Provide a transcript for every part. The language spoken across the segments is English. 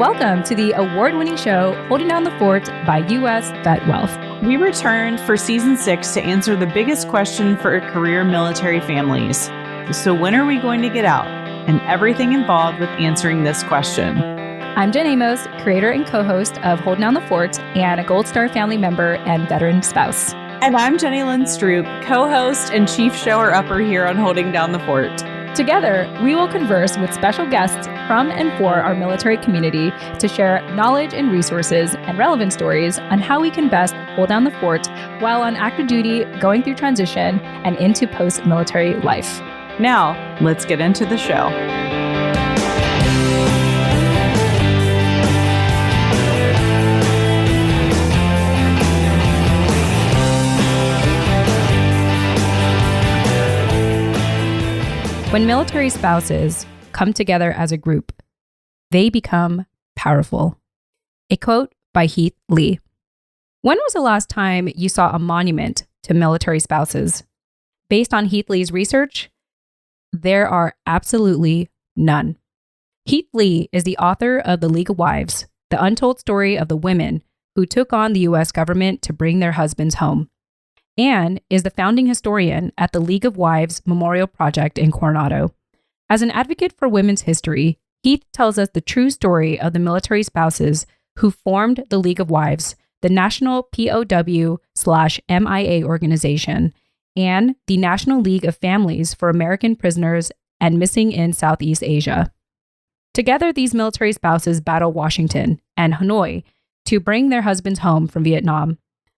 welcome to the award-winning show Holding Down the Fort by U.S. Vet Wealth. We returned for season 6 to answer the biggest question for career military families. So when are we going to get out? And everything involved with answering this question. I'm Jen Amos, creator and co-host of Holding Down the Fort and a Gold Star family member and veteran spouse. And I'm Jenny Lynn Stroop, co-host and chief shower-upper here on Holding Down the Fort. Together, we will converse with special guests from and for our military community to share knowledge and resources and relevant stories on how we can best hold down the fort while on active duty, going through transition, and into post-military life. Now, let's get into the show. When military spouses come together as a group, they become powerful. A quote by Heath Lee. When was the last time you saw a monument to military spouses? Based on Heath Lee's research, there are absolutely none. Heath Lee is the author of The League of Wives, the untold story of the women who took on the U.S. government to bring their husbands home, and is the founding historian at the League of Wives Memorial Project in Coronado. As an advocate for women's history, Heath tells us the true story of the military spouses who formed the League of Wives, the National POW/MIA organization, and the National League of Families for American Prisoners and Missing in Southeast Asia. Together, these military spouses battle Washington and Hanoi to bring their husbands home from Vietnam.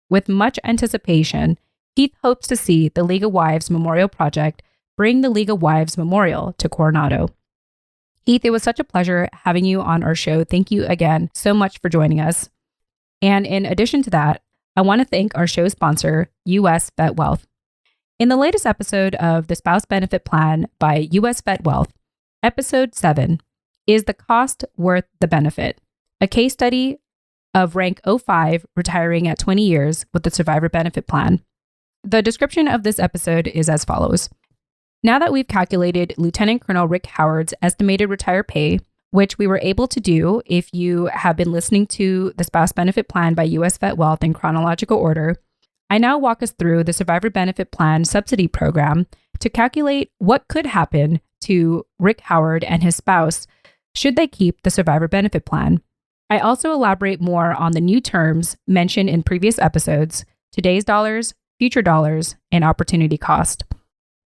With much anticipation, Heath hopes to see the League of Wives Memorial Project bring the League of Wives Memorial to Coronado. Heath, it was such a pleasure having you on our show. Thank you again so much for joining us. And in addition to that, I want to thank our show sponsor, U.S. Vet Wealth. In the latest episode of the Spouse Benefit Plan by U.S. Vet Wealth, episode 7, Is the Cost Worth the Benefit? A case study of rank 05 retiring at 20 years with the Survivor Benefit Plan. The description of this episode is as follows. Now that we've calculated Lieutenant Colonel Rick Howard's estimated retired pay, which we were able to do if you have been listening to the Spouse Benefit Plan by U.S. Vet Wealth in chronological order, I now walk us through the Survivor Benefit Plan subsidy program to calculate what could happen to Rick Howard and his spouse should they keep the Survivor Benefit Plan. I also elaborate more on the new terms mentioned in previous episodes, today's dollars, future dollars, and opportunity cost.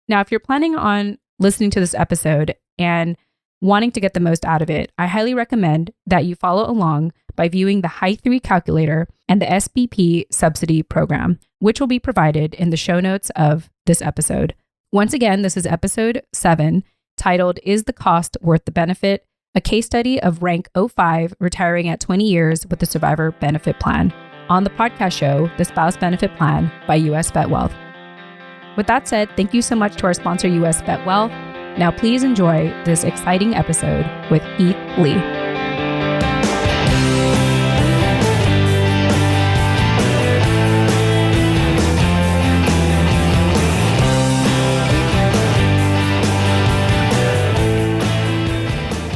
Now, if you're planning on listening to this episode and wanting to get the most out of it, I highly recommend that you follow along by viewing the Heath Lee calculator and the SBP subsidy program, which will be provided in the show notes of this episode. Once again, this is episode 7, titled, Is the Cost Worth the Benefit? A case study of rank 05 retiring at 20 years with the Survivor Benefit Plan, on the podcast show, The Spouse Benefit Plan by U.S. Vet Wealth. With that said, thank you so much to our sponsor, U.S. Vet Wealth. Now please enjoy this exciting episode with Heath Lee.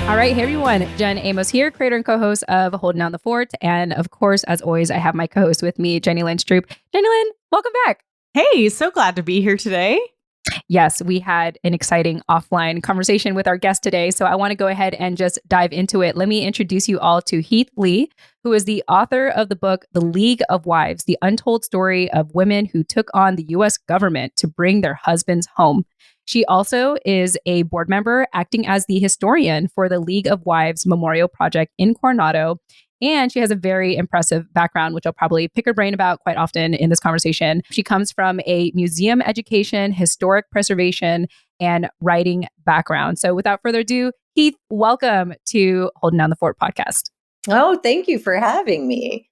All right, hey everyone, Jen Amos here, creator and co-host of Holding Down the Fort. And of course, as always, I have my co-host with me, Jenny Lynn Stroop. Jenny Lynn, welcome back. Hey, so glad to be here today. Yes, we had an exciting offline conversation with our guest today, so I want to go ahead and just dive into it. Let me introduce you all to Heath Lee, who is the author of the book, The League of Wives, the untold story of women who took on the U.S. government to bring their husbands home. She also is a board member acting as the historian for the League of Wives Memorial Project in Coronado. And she has a very impressive background, which I'll probably pick her brain about quite often in this conversation. She comes from a museum education, historic preservation, and writing background. So without further ado, Heath, welcome to Holding Down the Fort podcast. Oh, thank you for having me.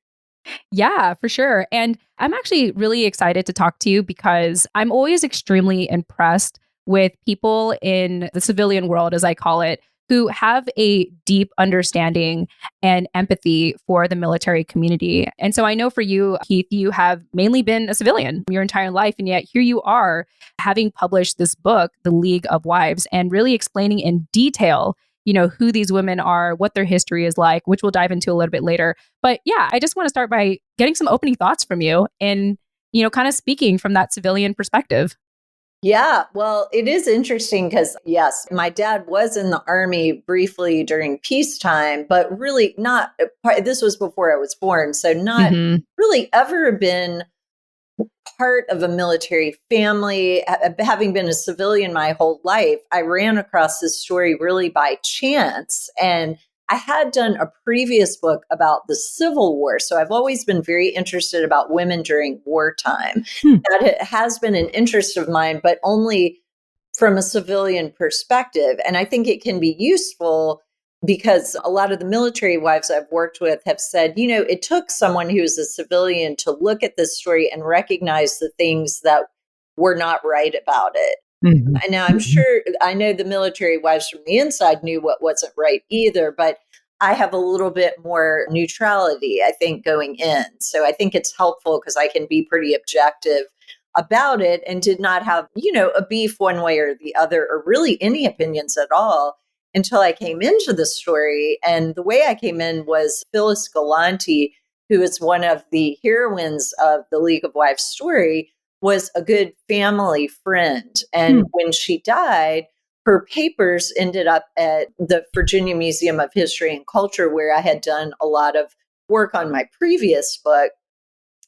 Yeah, for sure. And I'm actually really excited to talk to you because I'm always extremely impressed with people in the civilian world, as I call it, who have a deep understanding and empathy for the military community. And so I know for you, Heath, you have mainly been a civilian your entire life. And yet here you are having published this book, The League of Wives, and really explaining in detail who these women are, what their history is like, which we'll dive into a little bit later. But yeah, I just want to start by getting some opening thoughts from you and, kind of speaking from that civilian perspective. Yeah, well, it is interesting because, yes, my dad was in the Army briefly during peacetime, but really not, this was before I was born. So, not really ever been part of a military family. Having been a civilian my whole life, I ran across this story really by chance. And I had done a previous book about the Civil War. So I've always been very interested about women during wartime. That has been an interest of mine, but only from a civilian perspective. And I think it can be useful because a lot of the military wives I've worked with have said, it took someone who's a civilian to look at this story and recognize the things that were not right about it. And now I'm sure, I know the military wives from the inside knew what wasn't right either, but I have a little bit more neutrality, I think, going in. So I think it's helpful because I can be pretty objective about it and did not have, a beef one way or the other, or really any opinions at all until I came into the story. And the way I came in was Phyllis Galante, who is one of the heroines of the League of Wives story, was a good family friend. And when she died, her papers ended up at the Virginia Museum of History and Culture, where I had done a lot of work on my previous book.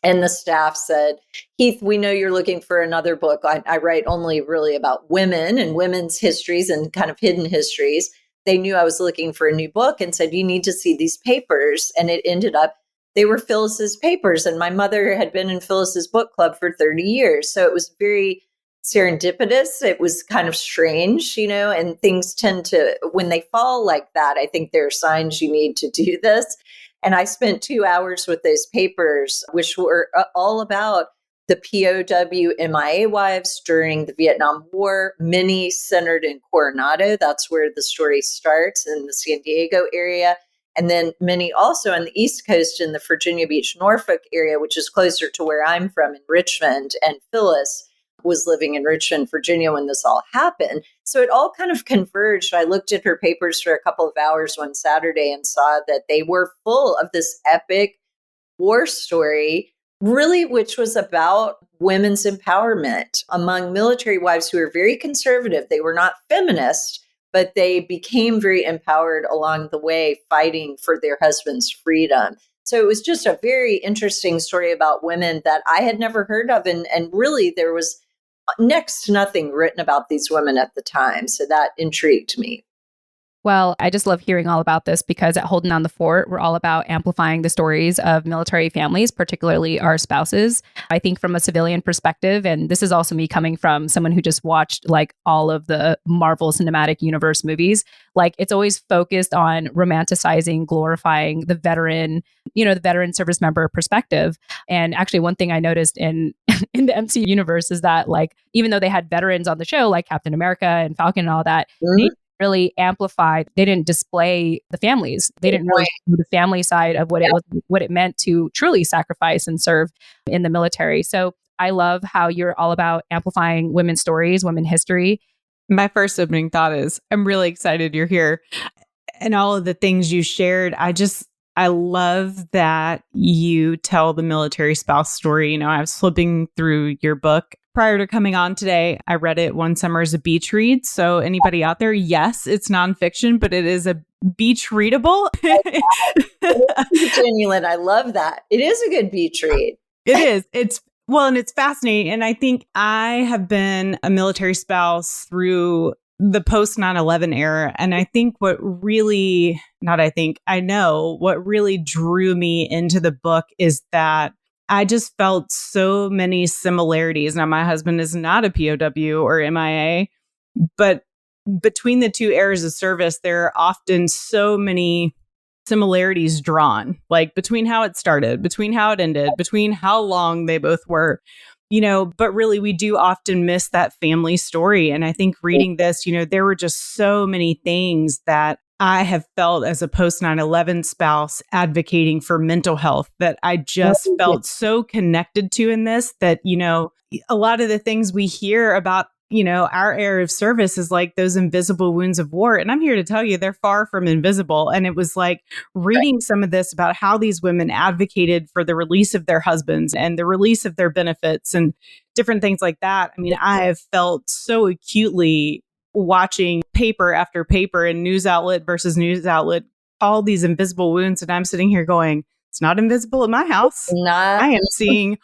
And the staff said, Heath, we know you're looking for another book. I write only really about women and women's histories and kind of hidden histories. They knew I was looking for a new book and said, you need to see these papers. And it ended up, they were Phyllis's papers. And my mother had been in Phyllis's book club for 30 years. So it was very serendipitous. It was kind of strange, and things tend to, when they fall like that, I think there are signs you need to do this. And I spent 2 hours with those papers, which were all about the POW MIA wives during the Vietnam War, many centered in Coronado. That's where the story starts, in the San Diego area. And then many also on the East Coast in the Virginia Beach, Norfolk area, which is closer to where I'm from in Richmond. And Phyllis was living in Richmond, Virginia when this all happened. So it all kind of converged. I looked at her papers for a couple of hours one Saturday and saw that they were full of this epic war story, really, which was about women's empowerment among military wives who were very conservative. They were not feminist, but they became very empowered along the way, fighting for their husband's freedom. So it was just a very interesting story about women that I had never heard of. And really, there was next to nothing written about these women at the time. So that intrigued me. Well, I just love hearing all about this because at Holding Down the Fort, we're all about amplifying the stories of military families, particularly our spouses. I think from a civilian perspective, and this is also me coming from someone who just watched like all of the Marvel Cinematic Universe movies, like it's always focused on romanticizing, glorifying the veteran, the veteran service member perspective. And actually one thing I noticed in the MCU universe is that like, even though they had veterans on the show, like Captain America and Falcon and all that, they really amplified. They didn't display the families. They didn't really do the family side of what it was, what it meant to truly sacrifice and serve in the military. So I love how you're all about amplifying women's stories, women's history. My first opening thought is I'm really excited you're here and all of the things you shared. I love that you tell the military spouse story. I was flipping through your book prior to coming on today. I read it one summer as a beach read. So anybody out there, yes, it's nonfiction, but it is a beach readable. It's genuine. I love that. It is a good beach read. It is. And it's fascinating. And I think I have been a military spouse through the post 9/11 era. And I think I know what really drew me into the book is that I just felt so many similarities. Now, my husband is not a POW or MIA, but between the two eras of service, there are often so many similarities drawn, like between how it started, between how it ended, between how long they both were, but really we do often miss that family story. And I think reading this, there were just so many things that I have felt as a post 9/11 spouse advocating for mental health that I just felt so connected to in this, that, a lot of the things we hear about our era of service is like those invisible wounds of war. And I'm here to tell you, they're far from invisible. And it was like reading some of this about how these women advocated for the release of their husbands and the release of their benefits and different things like that. I mean, I have felt so acutely watching paper after paper and news outlet versus news outlet, all these invisible wounds. And I'm sitting here going, it's not invisible at my house. I am seeing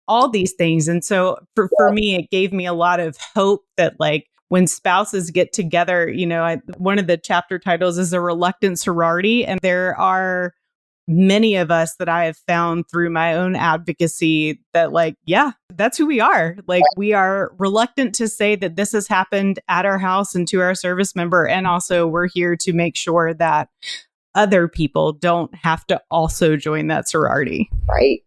all these things. And so for me, it gave me a lot of hope that like when spouses get together, one of the chapter titles is A Reluctant Sorority. And there are many of us that I have found through my own advocacy that like, yeah, that's who we are. Like we are reluctant to say that this has happened at our house and to our service member. And also we're here to make sure that other people don't have to also join that sorority. Right.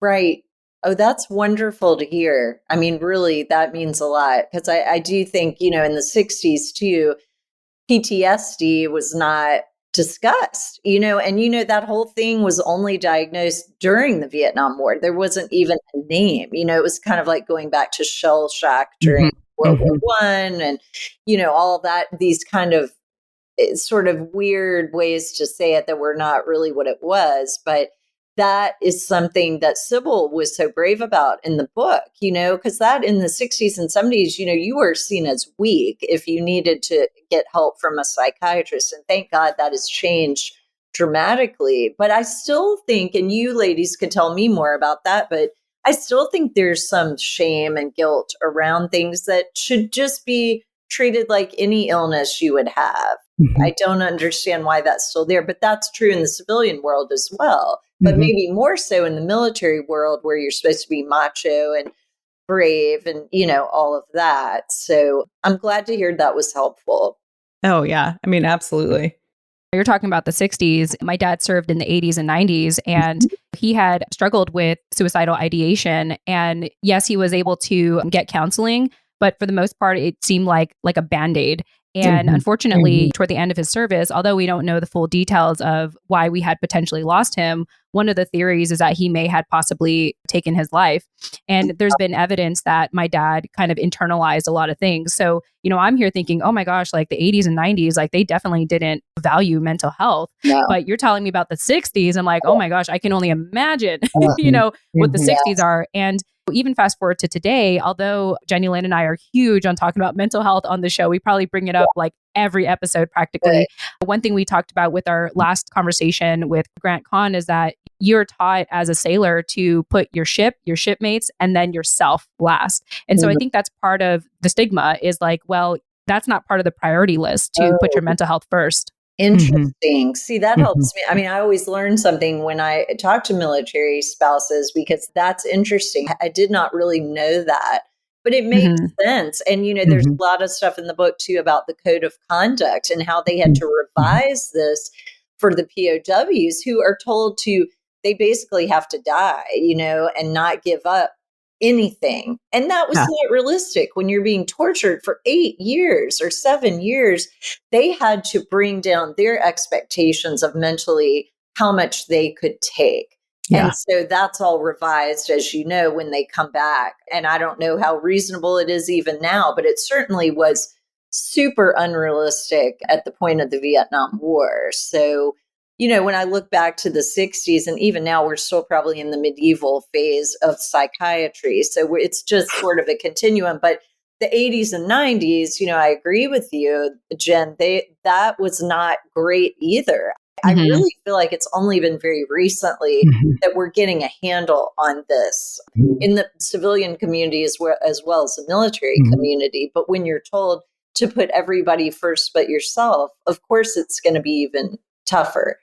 Right. Oh, that's wonderful to hear. I mean, really, that means a lot because I do think, in the 60s too, PTSD was not discussed, and that whole thing was only diagnosed during the Vietnam War. There wasn't even a name, it was kind of like going back to shell shock during World War One and, all that, these kind of sort of weird ways to say it that were not really what it was. But that is something that Sybil was so brave about in the book, because that in the 60s and 70s, you were seen as weak if you needed to get help from a psychiatrist. And thank God that has changed dramatically. But I still think, and you ladies could tell me more about that, but I still think there's some shame and guilt around things that should just be treated like any illness you would have. I don't understand why that's still there, but that's true in the civilian world as well. But maybe more so in the military world where you're supposed to be macho and brave and, all of that. So I'm glad to hear that was helpful. Oh, yeah. I mean, absolutely. You're talking about the 60s. My dad served in the 80s and 90s, and he had struggled with suicidal ideation. And yes, he was able to get counseling, but for the most part, it seemed like a Band-Aid. And unfortunately, toward the end of his service, although we don't know the full details of why we had potentially lost him, one of the theories is that he may had possibly taken his life. And there's been evidence that my dad kind of internalized a lot of things. So, I'm here thinking, oh my gosh, like the 80s and 90s, like they definitely didn't value mental health. No. But you're telling me about the 60s. I'm like, oh my gosh, I can only imagine, what the 60s are. And even fast forward to today, although Jenny Lynn and I are huge on talking about mental health on the show, we probably bring it up like every episode practically. Right. One thing we talked about with our last conversation with Grant Kahn is that you're taught as a sailor to put your shipmates, and then yourself last. And so I think that's part of the stigma is like, well, that's not part of the priority list to put your mental health first. Interesting. See, that helps me. I mean, I always learn something when I talk to military spouses because that's interesting. I did not really know that, but it makes sense. And, there's a lot of stuff in the book too about the code of conduct and how they had to revise this for the POWs who are told they basically have to die, and not give up anything. And that was not realistic when you're being tortured for 8 years or 7 years. They had to bring down their expectations of mentally how much they could take. Yeah. And so that's all revised, as you know, when they come back. And I don't know how reasonable it is even now, but it certainly was super unrealistic at the point of the Vietnam War. So, when I look back to the 60s, and even now we're still probably in the medieval phase of psychiatry. So it's just sort of a continuum. But the 80s and 90s, I agree with you, Jen, that was not great either. I really feel like it's only been very recently that we're getting a handle on this in the civilian community as well as the military community. But when you're told to put everybody first but yourself, of course, it's going to be even tougher.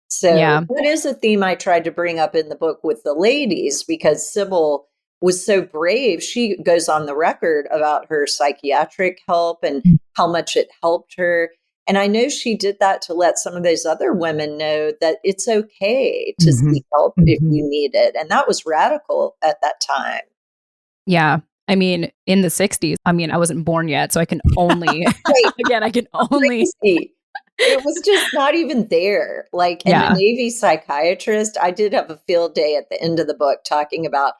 So that is a theme I tried to bring up in the book with the ladies because Sybil was so brave. She goes on the record about her psychiatric help and how much it helped her. And I know she did that to let some of those other women know that it's okay to seek help if you need it. And that was radical at that time. Yeah. I mean, in the 60s, I wasn't born yet, so I can only, I can only... It was just not even there. Like, and the Navy psychiatrist, I did have a field day at the end of the book talking about,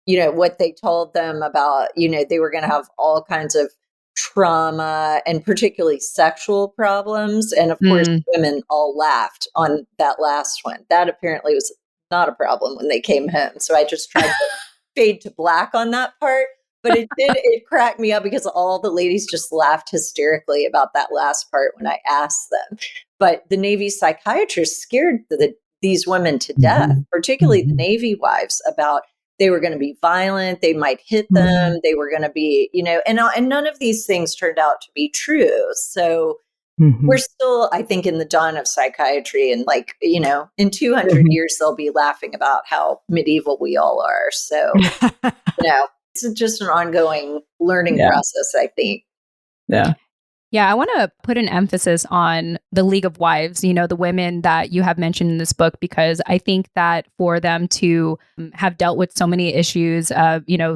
what they told them about, they were going to have all kinds of trauma and particularly sexual problems. And of course, women all laughed on that last one. That apparently was not a problem when they came home. So I just tried to fade to black on that part. But it cracked me up because all the ladies just laughed hysterically about that last part when I asked them. But the Navy psychiatrist scared these women to death, particularly the Navy wives, about they were going to be violent, they might hit them, they were going to be, and none of these things turned out to be true. So we're still, I think, in the dawn of psychiatry, and in 200 years, they'll be laughing about how medieval we all are. So, it's just an ongoing learning process, I think. Yeah. Yeah, I want to put an emphasis on the League of Wives, the women that you have mentioned in this book, because I think that for them to have dealt with so many issues,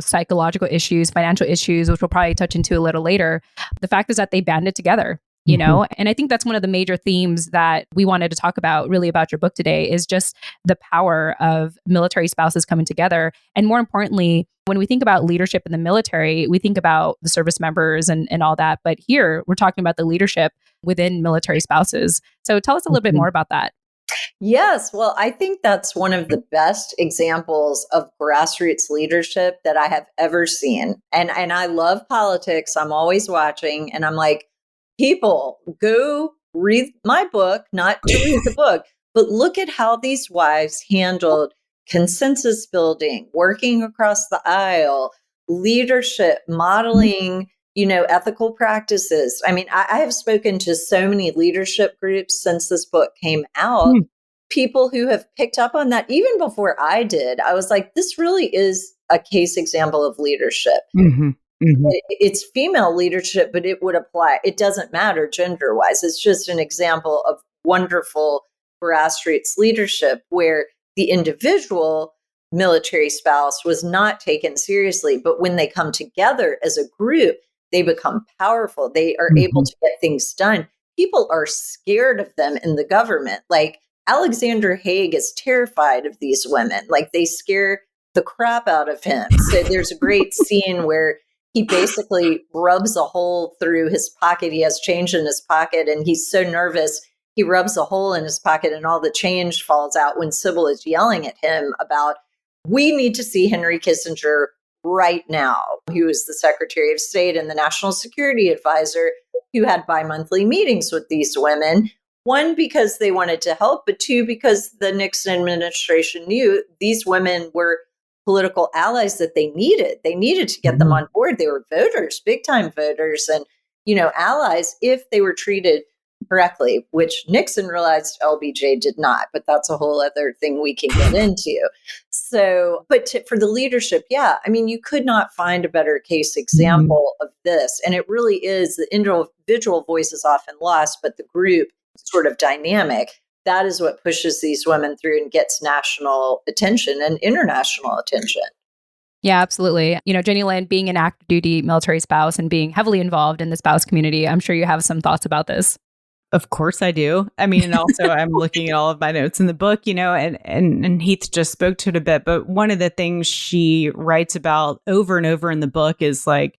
psychological issues, financial issues, which we'll probably touch into a little later, the fact is that they banded together. And I think that's one of the major themes that we wanted to talk about really about your book today, is just the power of military spouses coming together. And more importantly, when we think about leadership in the military, we think about the service members and all that. But here we're talking about the leadership within military spouses. So tell us a little bit more about that. Yes. Well, I think that's one of the best examples of grassroots leadership that I have ever seen. And I love politics. I'm always watching, and I'm like, people, go read my book, not to read the book, but look at how these wives handled consensus building, working across the aisle, leadership, modeling, ethical practices. I mean, I have spoken to so many leadership groups since this book came out, people who have picked up on that even before I did. I was like, this really is a case example of leadership. It's female leadership, but it would apply. It doesn't matter gender wise. It's just an example of wonderful grassroots leadership where the individual military spouse was not taken seriously. But when they come together as a group, they become powerful. They are able to get things done. People are scared of them in the government. Like Alexander Haig is terrified of these women. Like they scare the crap out of him. So there's a great scene where he basically rubs a hole through his pocket. He has change in his pocket, and he's so nervous. He rubs a hole in his pocket, and all the change falls out when Sybil is yelling at him about, we need to see Henry Kissinger right now, who is the Secretary of State and the National Security Advisor, who had bi-monthly meetings with these women. One, because they wanted to help, but two, because the Nixon administration knew these women were political allies that they needed. They needed to get them on board. They were voters, big time voters, and, allies if they were treated correctly, which Nixon realized LBJ did not, but that's a whole other thing we can get into. So, for the leadership, you could not find a better case example of this. And it really is, the individual voice is often lost, but the group sort of dynamic, that is what pushes these women through and gets national attention and international attention. Yeah, absolutely. Jenny Lynn, being an active duty military spouse and being heavily involved in the spouse community, I'm sure you have some thoughts about this. Of course I do. I mean, and also I'm looking at all of my notes in the book, and Heath just spoke to it a bit, but one of the things she writes about over and over in the book is like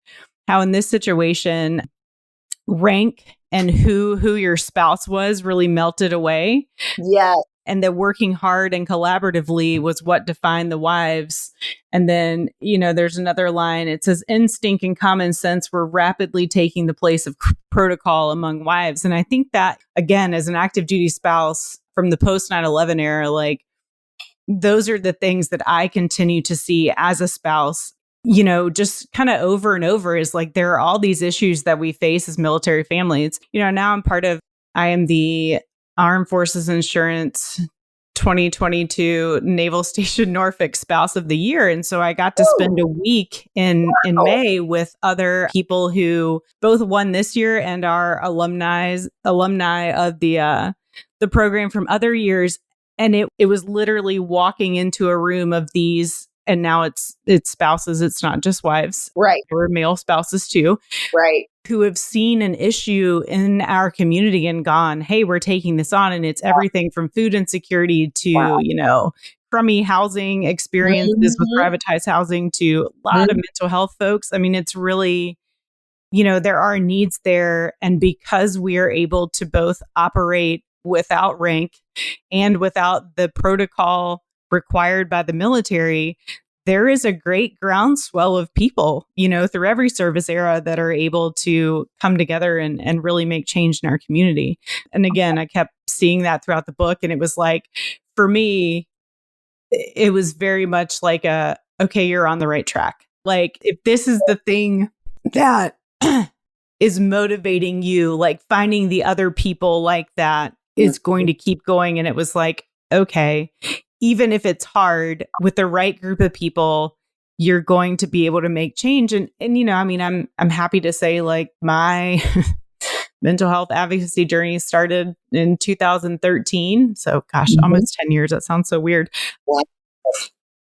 how in this situation, rank and who your spouse was really melted away. Yeah. And that working hard and collaboratively was what defined the wives. And then, there's another line. It says, instinct and common sense were rapidly taking the place of protocol among wives. And I think that, again, as an active duty spouse from the post 9/11 era, like those are the things that I continue to see as a spouse, just kind of over and over, is like, there are all these issues that we face as military families. Now I am the Armed Forces Insurance 2022 Naval Station Norfolk Spouse of the Year. And so I got to spend a week in May with other people who both won this year and are alumni of the program from other years. And it was literally walking into a room of these, and now it's spouses. It's not just wives. Right. There were male spouses too. Right. Who have seen an issue in our community and gone, hey, we're taking this on. And it's everything from food insecurity to, crummy housing experiences with privatized housing to a lot of mental health folks. I mean, it's really, there are needs there. And because we are able to both operate without rank and without the protocol required by the military, there is a great groundswell of people, through every service era that are able to come together and really make change in our community. And again, I kept seeing that throughout the book. And it was like, for me, it was very much like okay, you're on the right track. Like, if this is the thing that is motivating you, like finding the other people like that is going to keep going. And it was like, okay, even if it's hard, with the right group of people, you're going to be able to make change. And I'm happy to say, like, my mental health advocacy journey started in 2013. So gosh, almost 10 years. That sounds so weird.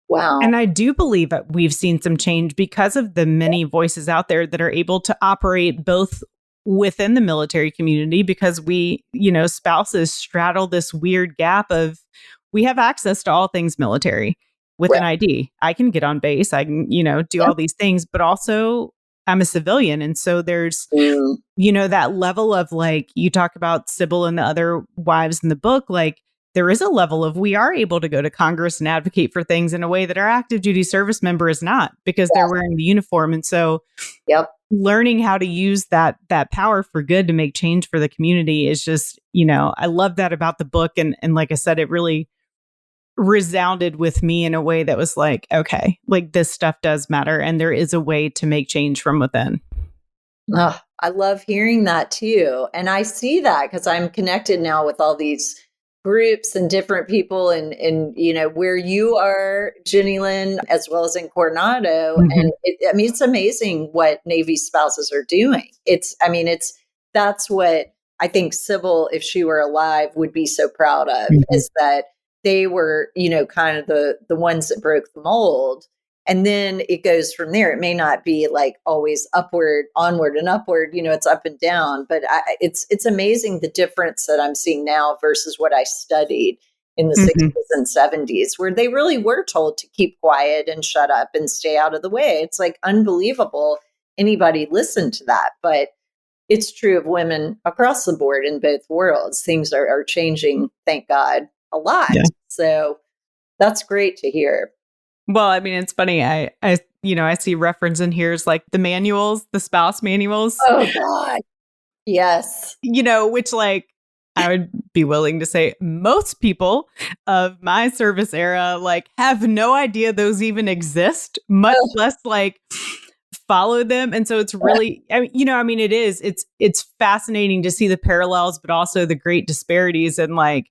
Wow. And I do believe that we've seen some change because of the many voices out there that are able to operate both within the military community, because we, spouses straddle this weird gap of, we have access to all things military with an ID. I can get on base. I can, do all these things, but also I'm a civilian. And so there's, that level of, like, you talk about Sybil and the other wives in the book, like, there is a level of, we are able to go to Congress and advocate for things in a way that our active duty service member is not, because they're wearing the uniform. And so learning how to use that power for good to make change for the community is just, I love that about the book. And like I said, it really resounded with me in a way that was like, okay, like, this stuff does matter. And there is a way to make change from within. Oh, I love hearing that too. And I see that because I'm connected now with all these groups and different people and where you are, Jenny Lynn, as well as in Coronado. And it's amazing what Navy spouses are doing. That's what I think Sybil, if she were alive, would be so proud of, is that they were, kind of the ones that broke the mold. And then it goes from there. It may not be like always upward, onward and upward, it's up and down, but it's amazing the difference that I'm seeing now versus what I studied in the 60s and 70s, where they really were told to keep quiet and shut up and stay out of the way. It's like unbelievable anybody listened to that, but it's true of women across the board in both worlds. Things are changing, thank God, a lot. Yeah. So that's great to hear. Well, it's funny. I see reference in here is like the manuals, the spouse manuals. Oh God. Yes. Which, like, I would be willing to say most people of my service era, like, have no idea those even exist, much less like follow them. And so it's really, it's fascinating to see the parallels, but also the great disparities. And like,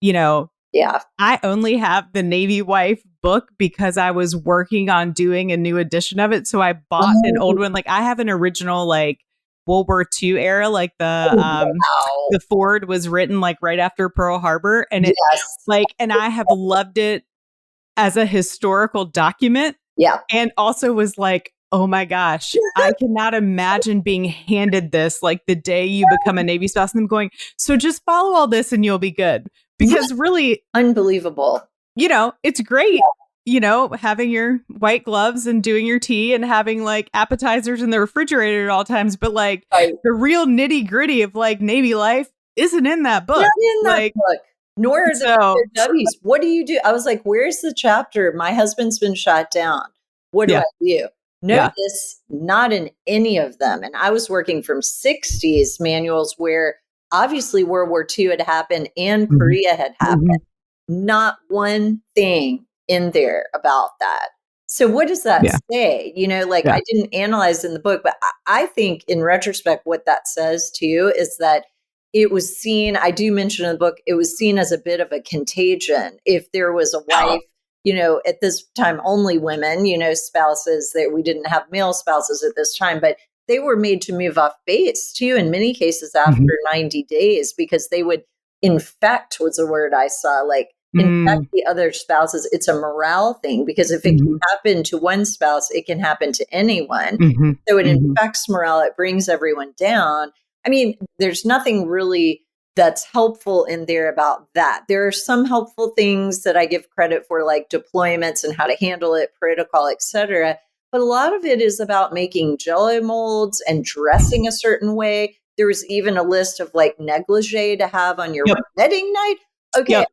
I only have the Navy Wife book because I was working on doing a new edition of it. So I bought an old one. Like, I have an original, like, World War II era, like the Ford was written like right after Pearl Harbor. And it and I have loved it as a historical document. Yeah. And also was like, oh my gosh, I cannot imagine being handed this like the day you become a Navy spouse and them going, so just follow all this and you'll be good. Because really, unbelievable. It's great, having your white gloves and doing your tea and having like appetizers in the refrigerator at all times. But like the real nitty gritty of like Navy life isn't in that book. Not in that book. Nor are the W's. What do you do? I was like, where's the chapter? My husband's been shot down. What do I do? Notice not in any of them. And I was working from 60s manuals where obviously World War II had happened and Korea had happened. Not one thing in there about that. So what does that say? I didn't analyze in the book, but I think in retrospect, what that says too is that it was seen, I do mention in the book, it was seen as a bit of a contagion. If there was a wife, at this time, only women, spouses, that we didn't have male spouses at this time, but they were made to move off base too, in many cases after 90 days, because they would infect, was a word I saw, like infect the other spouses. It's a morale thing, because if it can happen to one spouse, it can happen to anyone. So it infects morale. It brings everyone down. There's nothing really that's helpful in there about that. There are some helpful things that I give credit for, like deployments and how to handle it, protocol, etc. but a lot of it is about making Jello molds and dressing a certain way. There was even a list of like negligee to have on your wedding night. Okay.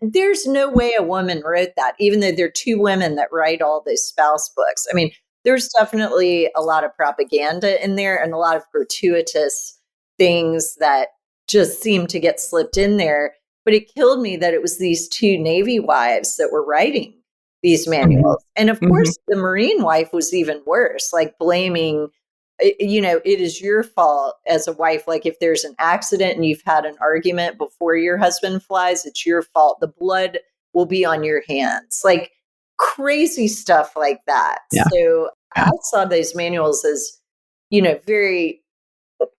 There's no way a woman wrote that, even though there are two women that write all these spouse books. I mean, there's definitely a lot of propaganda in there and a lot of gratuitous things that just seem to get slipped in there. But it killed me that it was these two Navy wives that were writing these manuals. And of course, the Marine wife was even worse, like blaming, it is your fault as a wife. Like if there's an accident and you've had an argument before your husband flies, it's your fault. The blood will be on your hands. Like crazy stuff like that. Yeah. So I saw those manuals as, very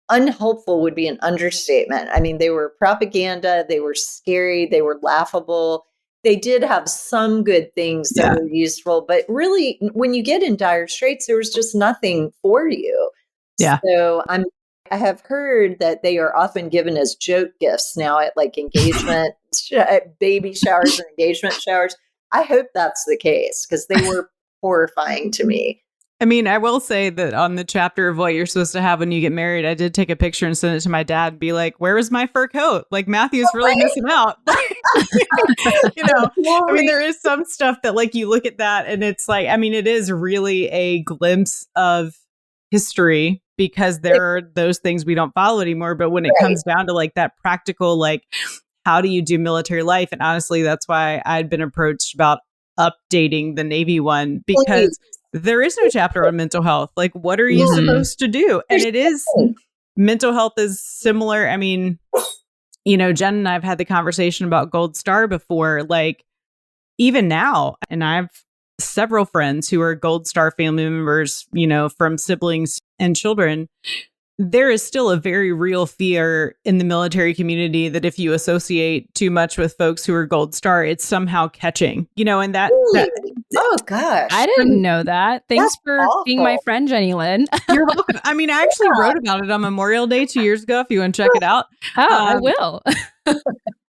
unhelpful would be an understatement. I mean, they were propaganda, they were scary, they were laughable. They did have some good things that were useful, but really, when you get in dire straits, there was just nothing for you. Yeah. So I have heard that they are often given as joke gifts now at like engagement, baby showers or engagement showers. I hope that's the case because they were horrifying to me. I mean, I will say that on the chapter of what you're supposed to have when you get married, I did take a picture and send it to my dad and be like, where was my fur coat? Like Matthew's really missing out. I mean, there is some stuff that like you look at that and it's like, I mean, it is really a glimpse of history because there are those things we don't follow anymore. But when it comes down to like that practical, like, how do you do military life? And honestly, that's why I'd been approached about updating the Navy one because there is no chapter on mental health. Like, what are you supposed to do? And it is, mental health is similar. I mean, Jen and I have had the conversation about Gold Star before, like even now, and I have several friends who are Gold Star family members, from siblings and children. There is still a very real fear in the military community that if you associate too much with folks who are Gold Star, it's somehow catching, and that oh gosh, I didn't know that. Thanks for being my friend, Jenny Lynn. You're welcome. I mean, I actually wrote about it on Memorial Day 2 years ago. If you want to check it out, I will.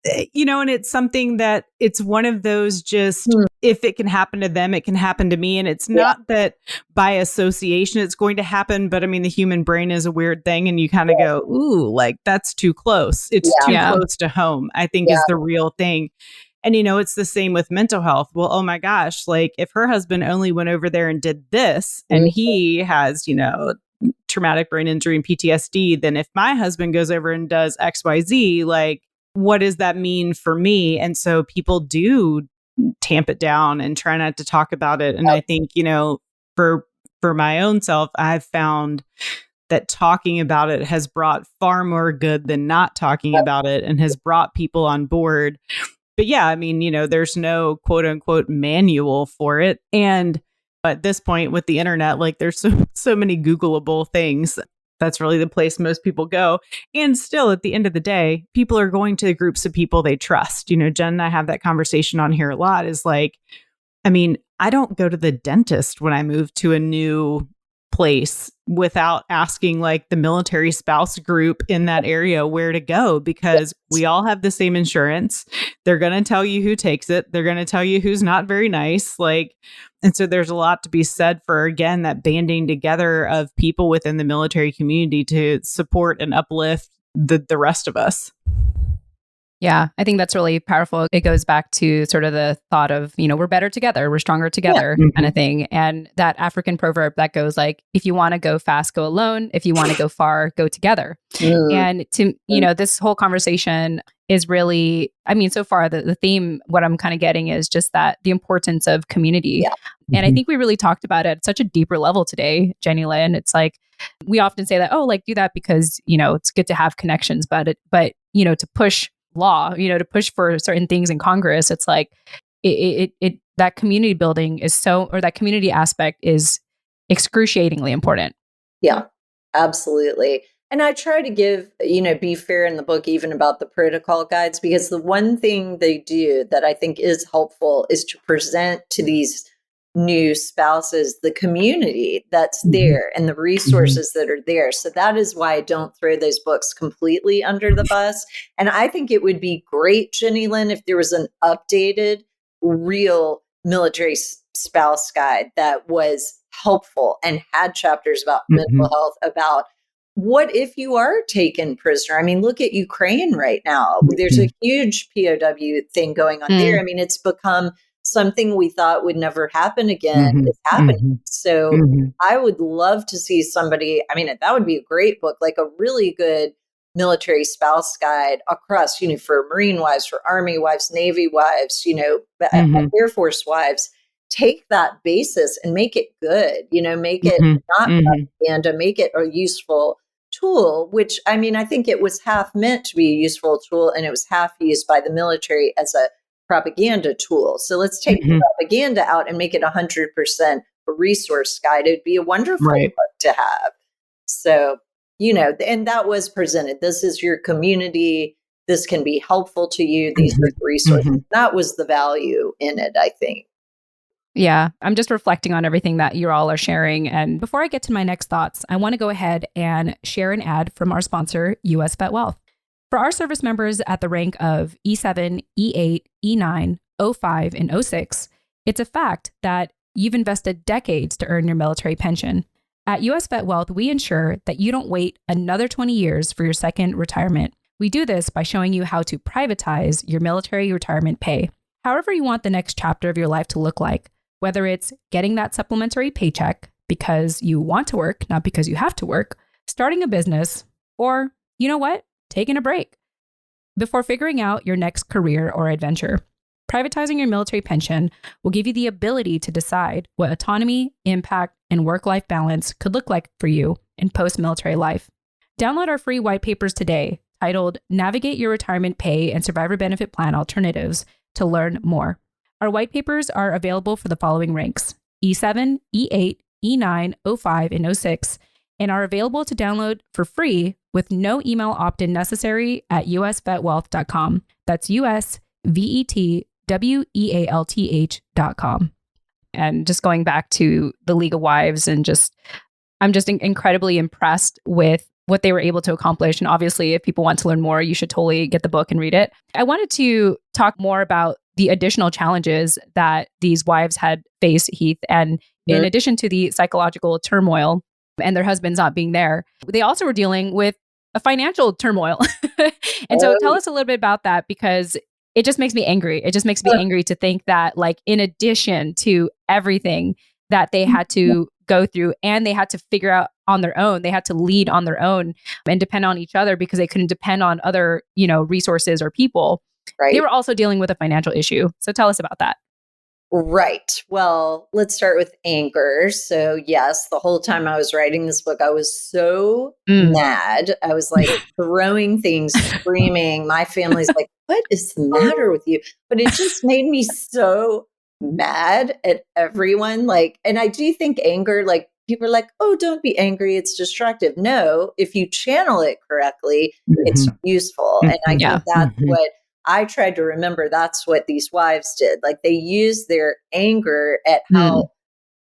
And it's something that it's one of those just if it can happen to them, it can happen to me. And it's not that by association it's going to happen. But I mean, the human brain is a weird thing. And you kind of go, ooh, like that's too close. It's too close to home, I think is the real thing. And, it's the same with mental health. Well, oh my gosh, like if her husband only went over there and did this and he has, traumatic brain injury and PTSD, then if my husband goes over and does XYZ, like, what does that mean for me? And so people do tamp it down and try not to talk about it. And I think, for my own self, I've found that talking about it has brought far more good than not talking about it and has brought people on board. But yeah, I mean, there's no quote unquote manual for it. And at this point with the internet, like there's so many Googleable things. That's really the place most people go. And still, at the end of the day, people are going to the groups of people they trust. Jen and I have that conversation on here a lot is like, I mean, I don't go to the dentist when I move to a new place without asking like the military spouse group in that area where to go because we all have the same insurance. They're going to tell you who takes it. They're going to tell you who's not very nice. And so there's a lot to be said for, again, that banding together of people within the military community to support and uplift the rest of us. Yeah, I think that's really powerful. It goes back to sort of the thought of, we're better together, we're stronger together kind of thing. And that African proverb that goes like, if you want to go fast, go alone. If you want to go far, go together. And to, this whole conversation is really, I mean, so far the theme, what I'm kind of getting is just that the importance of community. And I think we really talked about it at such a deeper level today, Jenny Lynn. It's like, we often say that, do that because, it's good to have connections, but to push law, to push for certain things in Congress, it's like it that community building is that community aspect is excruciatingly important. Yeah, absolutely. And I try to give, be fair in the book, even about the protocol guides, because the one thing they do that I think is helpful is to present to these new spouses the community that's there and the resources that are there. So that is why I don't throw those books completely under the bus. And I think it would be great, Jenny Lynn, if there was an updated, real military spouse guide that was helpful and had chapters about mental health, about what if you are taken prisoner? I mean, look at Ukraine right now. There's a huge POW thing going on there. I mean, it's become something we thought would never happen again. It's happening. So I would love to see somebody, I mean, that would be a great book, like a really good military spouse guide across, for Marine wives, for Army wives, Navy wives, Air Force wives. Take that basis and make it good, make it not propaganda, make it a useful tool, which, I mean, I think it was half meant to be a useful tool and it was half used by the military as a propaganda tool. So let's take the propaganda out and make it 100% a resource guide. It'd be a wonderful book to have. So, and that was presented. This is your community. This can be helpful to you. These are the resources. That was the value in it, I think. Yeah, I'm just reflecting on everything that you all are sharing. And before I get to my next thoughts, I want to go ahead and share an ad from our sponsor, US Vet Wealth. For our service members at the rank of E7, E8, E9, O5, and O6, it's a fact that you've invested decades to earn your military pension. At US Vet Wealth, we ensure that you don't wait another 20 years for your second retirement. We do this by showing you how to privatize your military retirement pay, however you want the next chapter of your life to look like. Whether it's getting that supplementary paycheck because you want to work, not because you have to work, starting a business, or, you know what, taking a break before figuring out your next career or adventure. Privatizing your military pension will give you the ability to decide what autonomy, impact, and work-life balance could look like for you in post-military life. Download our free white papers today titled Navigate Your Retirement Pay and Survivor Benefit Plan Alternatives to learn more. Our white papers are available for the following ranks: E7, E8, E9, O5, and O6, and are available to download for free with no email opt-in necessary at usvetwealth.com. That's USVETWEALTH.com. And just going back to the League of Wives, and I'm just incredibly impressed with what they were able to accomplish. And obviously, if people want to learn more, you should totally get the book and read it. I wanted to talk more about the additional challenges that these wives had faced, Heath. And in addition to the psychological turmoil and their husbands not being there, they also were dealing with a financial turmoil. And so tell us a little bit about that, because it just makes me angry. It just makes me angry to think that, like, in addition to everything that they had to go through and they had to figure out on their own, they had to lead on their own and depend on each other because they couldn't depend on other, resources or people. Right. They were also dealing with a financial issue. So tell us about that. Right. Well, let's start with anger. So yes, the whole time I was writing this book, I was so mad. I was like throwing things, screaming. My family's like, what is the matter with you? But it just made me so mad at everyone. Like, and I do think anger, like, people are like, oh, don't be angry. It's destructive. No, if you channel it correctly, it's useful. And I think that's what I tried to remember. That's what these wives did. Like, they used their anger at how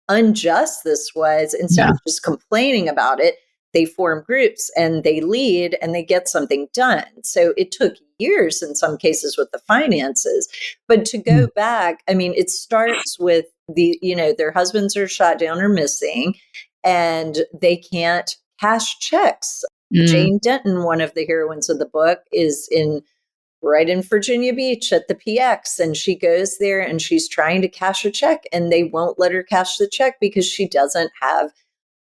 unjust this was. Instead of just complaining about it, they form groups and they lead and they get something done. So it took years in some cases with the finances. But to go back, I mean, it starts with their husbands are shot down or missing and they can't cash checks. Jane Denton, one of the heroines of the book, is right in Virginia Beach at the PX. And she goes there and she's trying to cash a check and they won't let her cash the check because she doesn't have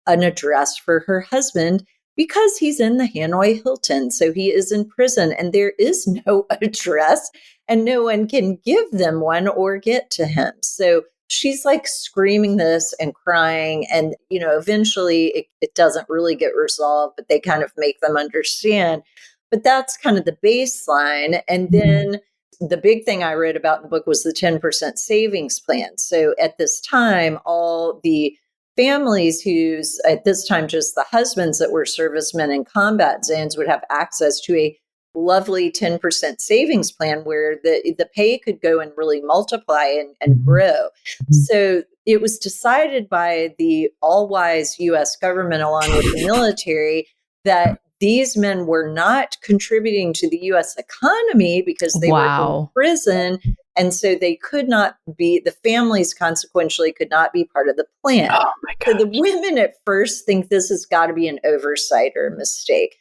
an address for her husband because he's in the Hanoi Hilton. So he is in prison and there is no address and no one can give them one or get to him. So she's like screaming this and crying. And, eventually it doesn't really get resolved, but they kind of make them understand. But that's kind of the baseline. And then the big thing I read about in the book was the 10% savings plan. So at this time, all the families whose, at this time, just the husbands that were servicemen in combat zones would have access to a lovely 10% savings plan where the pay could go and really multiply and grow. So it was decided by the all-wise U.S. government along with the military that these men were not contributing to the U.S. economy because they were in prison. And so they could not be, the families consequentially could not be part of the plan. Oh my So God. the women at first think this has got to be an oversight or a mistake.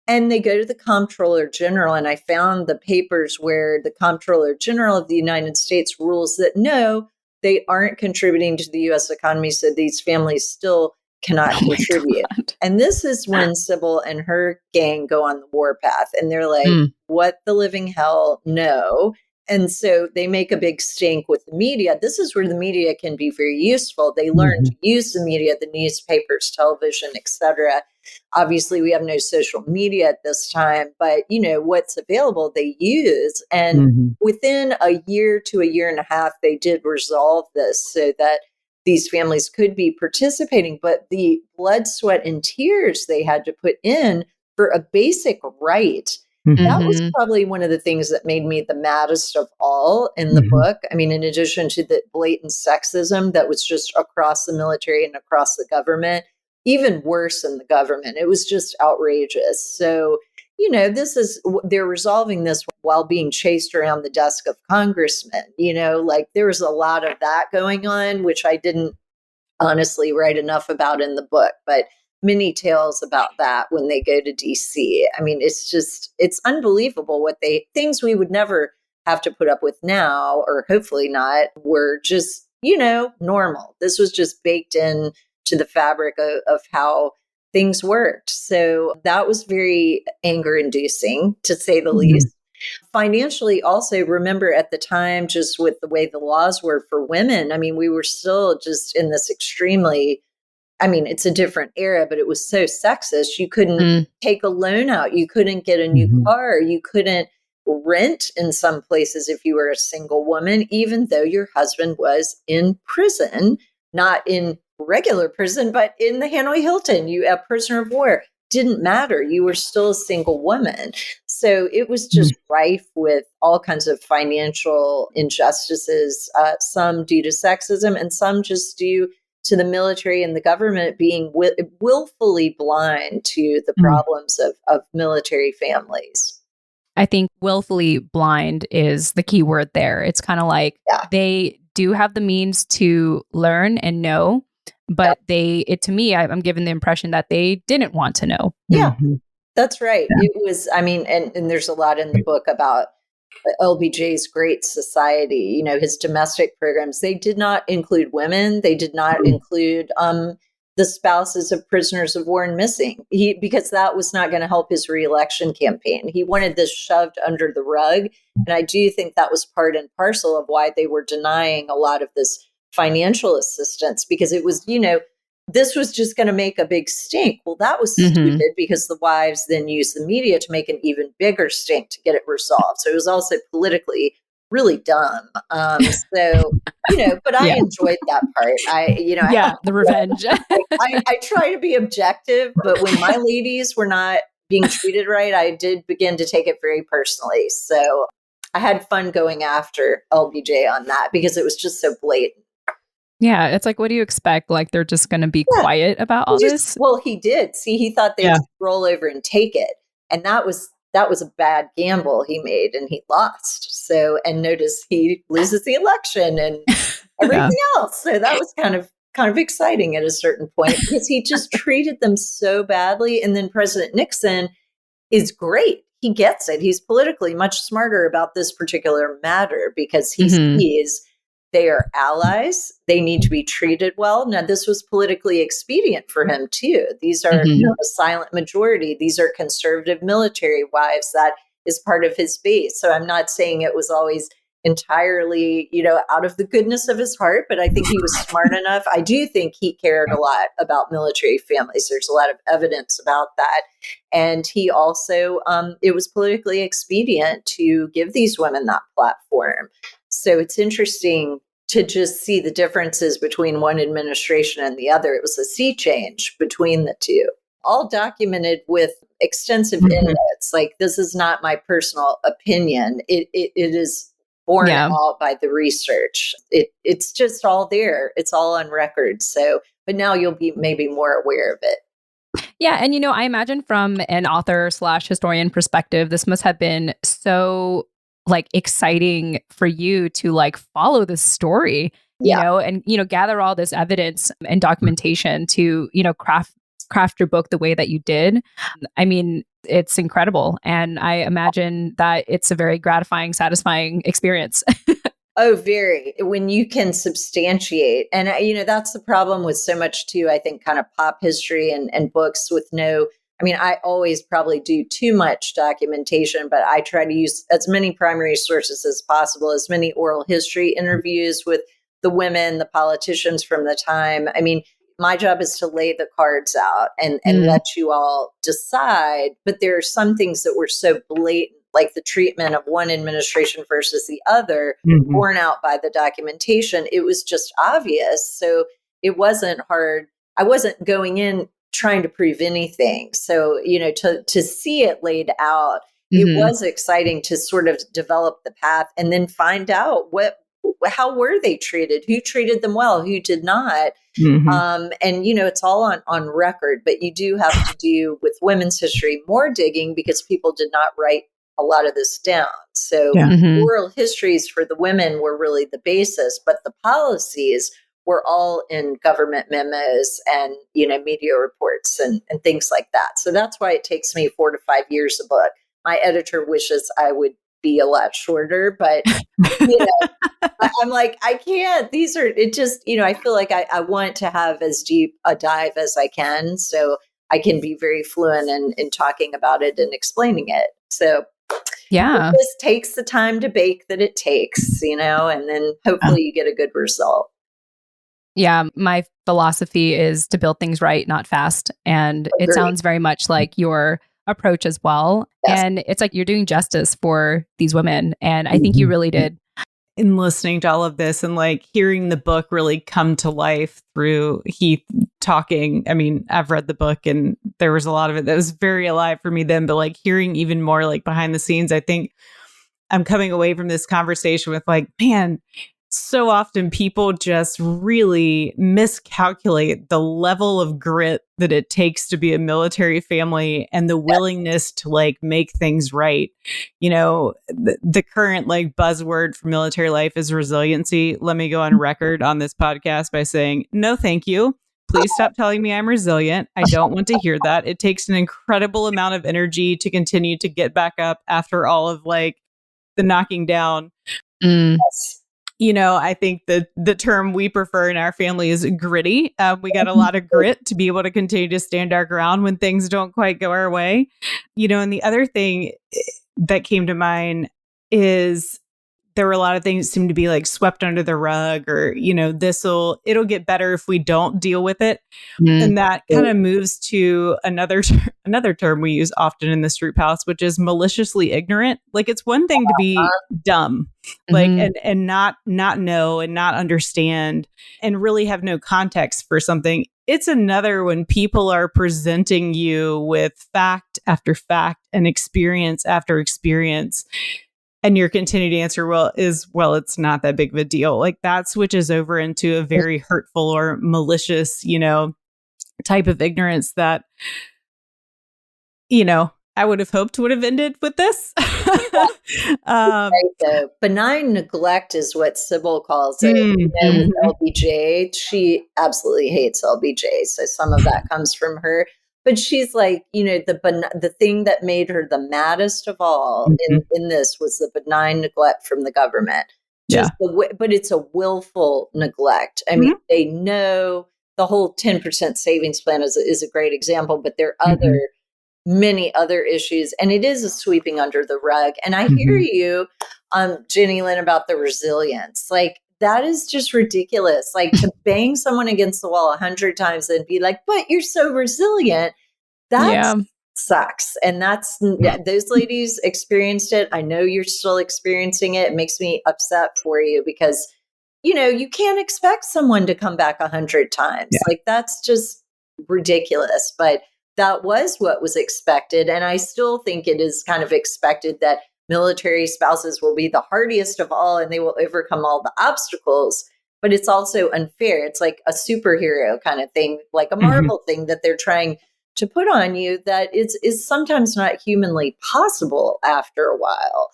And they go to the Comptroller General, and I found the papers where the Comptroller General of the United States rules that no, they aren't contributing to the U.S. economy, so these families still cannot contribute. And this is when Sybil and her gang go on the warpath, and they're like, what the living hell? No. And so they make a big stink with the media. This is where the media can be very useful. They learn to use the media, the newspapers, television, etc. Obviously, we have no social media at this time, but what's available, they use. And within a year to a year and a half, they did resolve this so that these families could be participating. But the blood, sweat, and tears they had to put in for a basic right, that was probably one of the things that made me the maddest of all in the book. I mean, in addition to the blatant sexism that was just across the military and across the government, even worse in the government, it was just outrageous. So, they're resolving this while being chased around the desk of congressmen. Like there was a lot of that going on, which I didn't honestly write enough about in the book, but many tales about that when they go to DC. I mean, it's unbelievable what things we would never have to put up with now, or hopefully not, were just, normal. This was just baked in to the fabric of how things worked. So that was very anger inducing, to say the least. Financially, also, remember at the time, just with the way the laws were for women, I mean, we were still just in this extremely, it's a different era, but it was so sexist. You couldn't take a loan out. You couldn't get a new car. You couldn't rent in some places if you were a single woman, even though your husband was in prison, not in regular prison, but in the Hanoi Hilton, you a prisoner of war. Didn't matter. You were still a single woman. So it was just rife with all kinds of financial injustices, some due to sexism and some just due to the military and the government being willfully blind to the problems of military families. I think willfully blind is the key word there. It's kind of like they do have the means to learn and know, but to me, I'm given the impression that they didn't want to know. Yeah, that's right. Yeah. It was, and there's a lot in the book about LBJ's Great Society, his domestic programs. They did not include women. They did not include the spouses of prisoners of war and missing, because that was not going to help his reelection campaign. He wanted this shoved under the rug. And I do think that was part and parcel of why they were denying a lot of this financial assistance, because it was, this was just going to make a big stink. Well, that was stupid, because the wives then used the media to make an even bigger stink to get it resolved. So it was also politically really dumb. But I enjoyed that part. The revenge. I try to be objective, but when my ladies were not being treated right, I did begin to take it very personally. So I had fun going after LBJ on that because it was just so blatant. Yeah, it's like, what do you expect? Like, they're just going to be quiet about all this? Well, he did. See, he thought they'd just roll over and take it. And that was a bad gamble he made, and he lost. So, and notice he loses the election and everything else. So that was kind of exciting at a certain point, because he just treated them so badly. And then President Nixon is great. He gets it. He's politically much smarter about this particular matter, because he sees they are allies. They need to be treated well. Now, this was politically expedient for him, too. These are a silent majority. These are conservative military wives. That is part of his base. So I'm not saying it was always entirely, out of the goodness of his heart, but I think he was smart enough. I do think he cared a lot about military families. There's a lot of evidence about that. And he also, it was politically expedient to give these women that platform. So it's interesting to just see the differences between one administration and the other. It was a sea change between the two, all documented with extensive endnotes. Like, this is not my personal opinion. It is borne out by the research. It's just all there. It's all on record. So, but now you'll be maybe more aware of it. Yeah. And, I imagine from an author / historian perspective, this must have been so exciting for you to follow this story, Yeah. and, gather all this evidence and documentation to, craft your book the way that you did. I mean, it's incredible. And I imagine that it's a very gratifying, satisfying experience. Oh, very. When you can substantiate. And, that's the problem with so much too, I think, kind of pop history and books with I always probably do too much documentation, but I try to use as many primary sources as possible, as many oral history interviews with the women, the politicians from the time. My job is to lay the cards out and let you all decide. But there are some things that were so blatant, like the treatment of one administration versus the other, borne out by the documentation. It was just obvious. So it wasn't hard. I wasn't going in trying to prove anything. So, to see it laid out, it was exciting to sort of develop the path and then find out how were they treated, who treated them well, who did not. And, it's all on record, but you do have to do with women's history more digging because people did not write a lot of this down. So oral histories for the women were really the basis, but the policies were all in government memos and, media reports and things like that. So that's why it takes me 4 to 5 years a book. My editor wishes I would be a lot shorter, but I'm like, I can't. I feel like I want to have as deep a dive as I can so I can be very fluent in talking about it and explaining it. So yeah, it just takes the time to bake that it takes, and then hopefully you get a good result. Yeah, my philosophy is to build things right, not fast. And it sounds very much like your approach as well. Yes. And it's like you're doing justice for these women. And I think you really did. In listening to all of this and hearing the book really come to life through Heath talking. I've read the book and there was a lot of it that was very alive for me then, but hearing even more behind the scenes, I think I'm coming away from this conversation with man, so often people just really miscalculate the level of grit that it takes to be a military family and the willingness to make things right. The current buzzword for military life is resiliency. Let me go on record on this podcast by saying, no, thank you. Please stop telling me I'm resilient. I don't want to hear that. It takes an incredible amount of energy to continue to get back up after all of the knocking down. Yes. I think the term we prefer in our family is gritty. We got a lot of grit to be able to continue to stand our ground when things don't quite go our way. And the other thing that came to mind is there were a lot of things that seemed to be swept under the rug or, it'll get better if we don't deal with it. And that kind of moves to another term we use often in the Stroop House, which is maliciously ignorant. It's one thing to be dumb, and not know and not understand and really have no context for something. It's another when people are presenting you with fact after fact and experience after experience. And your continued answer, it's not that big of a deal. That switches over into a very hurtful or malicious, type of ignorance that, I would have hoped would have ended with this. Right, benign neglect is what Sybil calls it. With LBJ, she absolutely hates LBJ. So some of that comes from her. But she's the thing that made her the maddest of all in this was the benign neglect from the government. But it's a willful neglect. They know the whole 10% savings plan is a great example, but there are many other issues, and it is a sweeping under the rug. And I hear you, Jenny Lynn, about the resilience. That is just ridiculous. To bang someone against the wall 100 times and be like, but you're so resilient. That sucks. And those ladies experienced it. I know you're still experiencing it. It makes me upset for you because, you can't expect someone to come back 100 times. That's just ridiculous. But that was what was expected. And I still think it is kind of expected that military spouses will be the hardiest of all and they will overcome all the obstacles. But it's also unfair. It's like a superhero kind of thing, like a Marvel thing that they're trying to put on you that is sometimes not humanly possible after a while.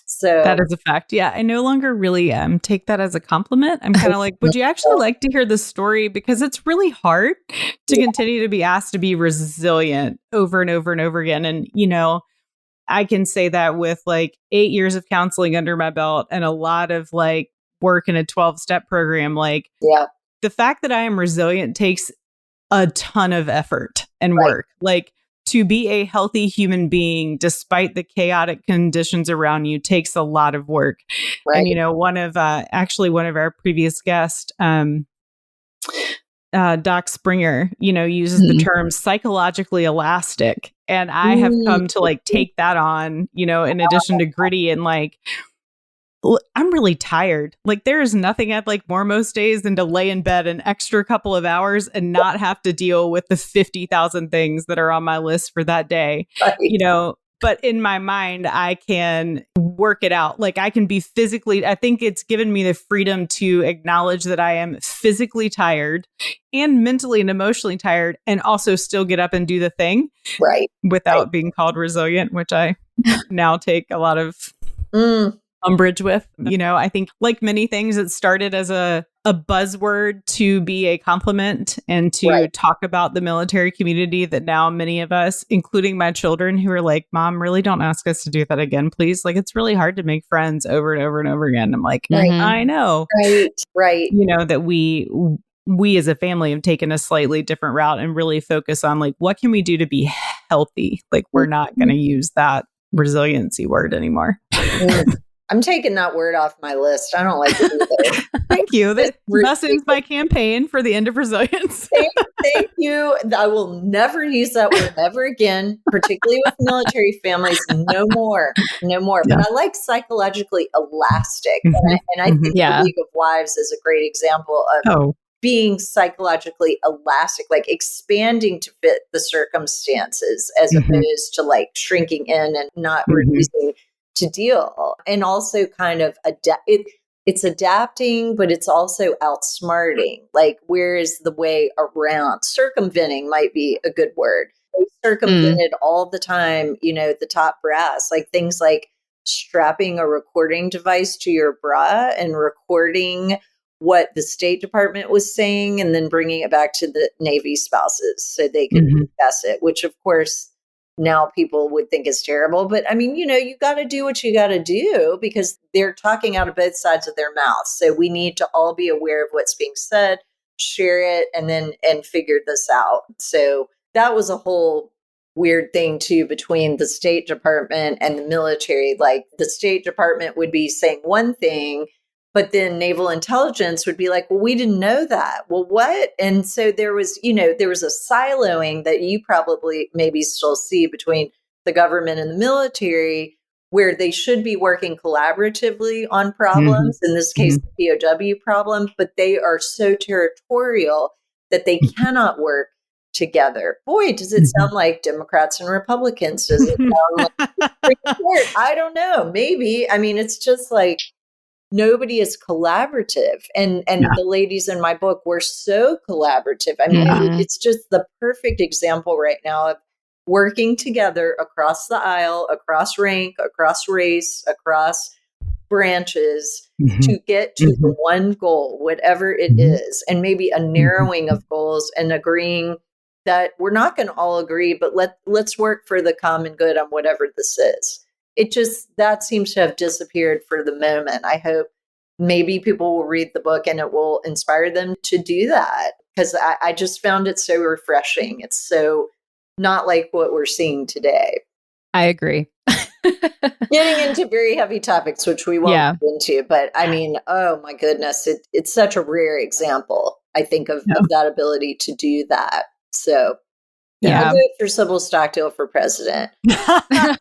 So that is a fact. Yeah, I no longer really take that as a compliment. I'm kind of like, would you actually like to hear the story? Because it's really hard to continue to be asked to be resilient over and over and over again. And, I can say that with like 8 years of counseling under my belt and a lot of like work in a 12-step program. Like the fact that I am resilient takes a ton of effort and work. Like to be a healthy human being, despite the chaotic conditions around you, takes a lot of work. And, one of our previous guests, Doc Springer, uses the term psychologically elastic. And I have come to like take that on, in addition to gritty and like, I'm really tired. Like there is nothing I'd like more most days than to lay in bed an extra couple of hours and not have to deal with the 50,000 things that are on my list for that day, but in my mind, I can work it out. Like I can be physically, I think it's given me the freedom to acknowledge that I am physically tired and mentally and emotionally tired and also still get up and do the thing without being called resilient, which I now take a lot of umbrage with. I think like many things, it started as a buzzword to be a compliment and to talk about the military community that now many of us, including my children who are like, Mom, really don't ask us to do that again, please. Like, it's really hard to make friends over and over and over again. I'm like, I know. Right. That we as a family have taken a slightly different route and really focus on like, what can we do to be healthy? Like, we're not going to use that resiliency word anymore. I'm taking that word off my list. I don't like it either. Thank you. That ends my campaign for the end of resilience. Thank you. I will never use that word ever again, particularly with military families. No more. Yeah. But I like psychologically elastic. And I think the League of Wives is a great example of being psychologically elastic, like expanding to fit the circumstances as opposed to like shrinking in and not reducing to deal. And also kind of it's adapting, but it's also outsmarting. Like, where is the way around? Circumventing might be a good word. They circumvented all the time, the top brass, like things like strapping a recording device to your bra and recording what the State Department was saying and then bringing it back to the Navy spouses so they could discuss it, which of course now people would think is terrible. But I mean, you got to do what you got to do because they're talking out of both sides of their mouths. So we need to all be aware of what's being said, share it, and figure this out. So that was a whole weird thing too between the State Department and the military. Like the State Department would be saying one thing, but then naval intelligence would be like, well, we didn't know that. Well, what? And so there was a siloing that you probably maybe still see between the government and the military, where they should be working collaboratively on problems, in this case, the POW problem, but they are so territorial that they cannot work together. Boy, does it sound like Democrats and Republicans? Does it sound like I don't know. Maybe. I mean, it's just like, nobody is collaborative. And the ladies in my book were so collaborative. I mean, it's just the perfect example right now of working together across the aisle, across rank, across race, across branches to get to the one goal, whatever it is, and maybe a narrowing of goals and agreeing that we're not going to all agree, but let's work for the common good on whatever this is. That seems to have disappeared for the moment. I hope maybe people will read the book and it will inspire them to do that, because I just found it so refreshing. It's so not like what we're seeing today. I agree. Getting into very heavy topics, which we won't get into, but I mean, oh my goodness, it's such a rare example, I think, of that ability to do that. So I'll vote for Sybil Stockdale for president. and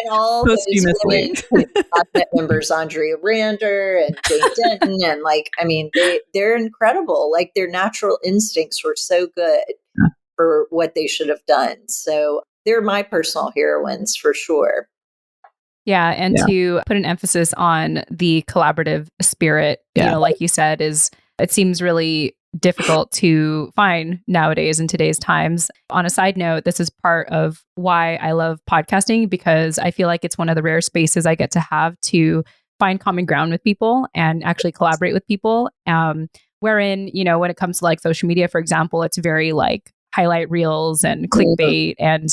all those women, cabinet members, Andrea Rander and Jane Denton, and like, I mean, they're incredible. Like their natural instincts were so good for what they should have done. So they're my personal heroines for sure. Yeah. And to put an emphasis on the collaborative spirit, like you said, it seems really difficult to find nowadays in today's times. On a side note, this is part of why I love podcasting, because I feel like it's one of the rare spaces I get to have to find common ground with people and actually collaborate with people. Wherein, when it comes to like social media, for example, it's very like highlight reels and clickbait and,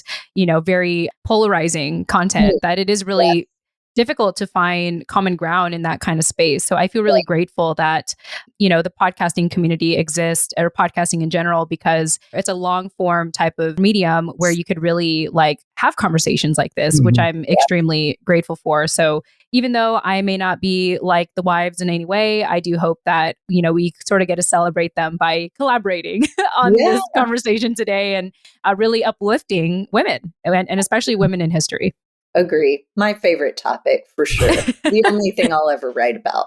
very polarizing content that it is really difficult to find common ground in that kind of space. So I feel really grateful that, the podcasting community exists, or podcasting in general, because it's a long form type of medium where you could really like have conversations like this, which I'm extremely grateful for. So even though I may not be like the wives in any way, I do hope that, we sort of get to celebrate them by collaborating on this conversation today and really uplifting women and especially women in history. Agree. My favorite topic for sure. The only thing I'll ever write about.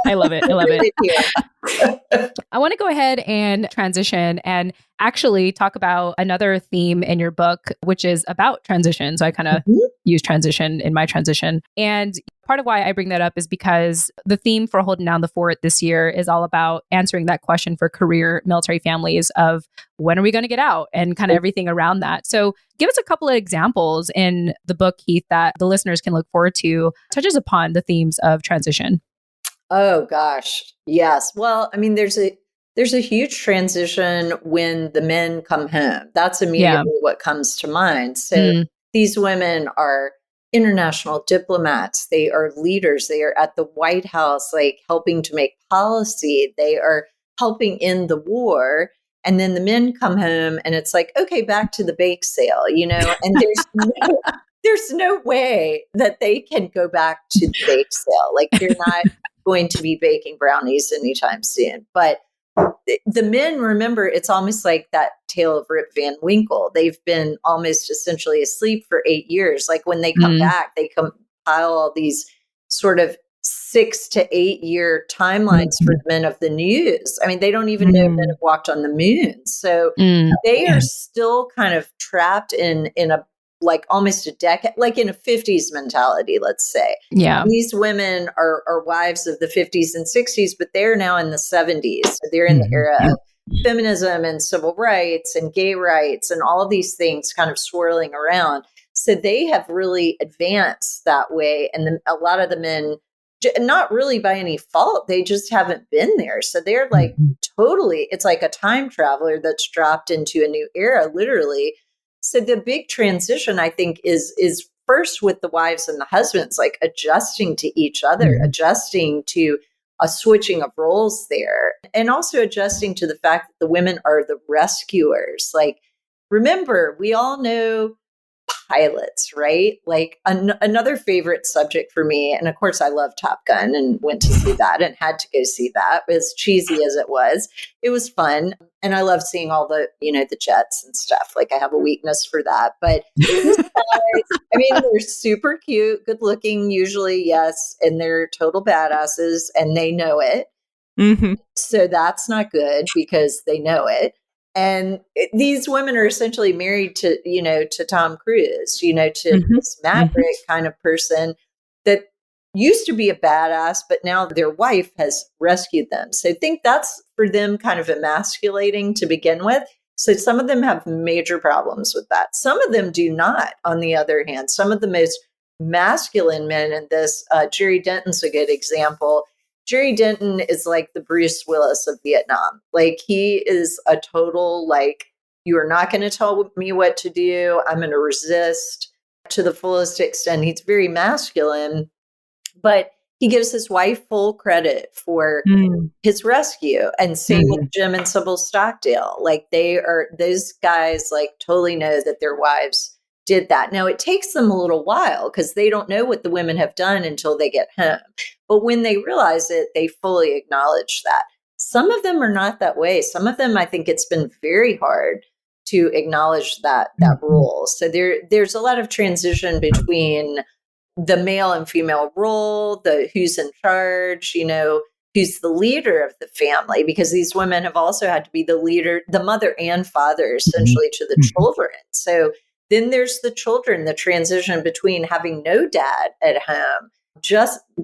I love it. I love it. I want to go ahead and transition and actually talk about another theme in your book, which is about transition. So I kind of use transition in my transition. And part of why I bring that up is because the theme for Holding Down the Fort this year is all about answering that question for career military families of when are we going to get out and kind of everything around that. So give us a couple of examples in the book, Heath, that the listeners can look forward to, touches upon the themes of transition. Oh gosh. Yes. Well, I mean, there's a huge transition when the men come home. That's immediately what comes to mind. So these women are international diplomats. They are leaders. They are at the White House, like helping to make policy. They are helping end the war. And then the men come home and it's like, okay, back to the bake sale, and there's no way that they can go back to the bake sale. Like they're not going to be baking brownies anytime soon. But the men, remember, it's almost like that tale of Rip Van Winkle. They've been almost essentially asleep for 8 years. Like when they come back, they compile all these sort of 6 to 8 year timelines for the men of the news. I mean, they don't even know men have walked on the moon. So they are still kind of trapped in a like almost a decade, like in a 50s mentality, let's say. Yeah. These women are wives of the 50s and 60s, but they're now in the 70s. So they're in the era of feminism and civil rights and gay rights and all of these things kind of swirling around. So they have really advanced that way. And a lot of the men, not really by any fault, they just haven't been there. So they're like totally, it's like a time traveler that's dropped into a new era, literally. So the big transition, I think, is first with the wives and the husbands, like adjusting to each other, adjusting to a switching of roles there, and also adjusting to the fact that the women are the rescuers. Like, remember, we all know pilots, right? Like another favorite subject for me, and of course I love Top Gun and went to see that and had to go see that, as cheesy as it was fun. And I love seeing all the, the jets and stuff. Like I have a weakness for that, but these guys, I mean, they're super cute, good looking, usually, yes. And they're total badasses and they know it. So that's not good because they know it. And these women are essentially married to, to Tom Cruise, to this maverick kind of person that used to be a badass, but now their wife has rescued them. So I think that's for them kind of emasculating to begin with. So some of them have major problems with that. Some of them do not, on the other hand. Some of the most masculine men in this, Jerry Denton's a good example. Jerry Denton is like the Bruce Willis of Vietnam. Like he is a total, like, you are not going to tell me what to do. I'm going to resist to the fullest extent. He's very masculine, but he gives his wife full credit for his rescue. And same with Jim and Sybil Stockdale. Like those guys like totally know that their wives did that. Now it takes them a little while because they don't know what the women have done until they get home. But when they realize it, they fully acknowledge that. Some of them are not that way. Some of them, I think it's been very hard to acknowledge that role. So there's a lot of transition between the male and female role, the who's in charge, who's the leader of the family, because these women have also had to be the leader, the mother and father, essentially, to the children. So then there's the children, the transition between having no dad at home,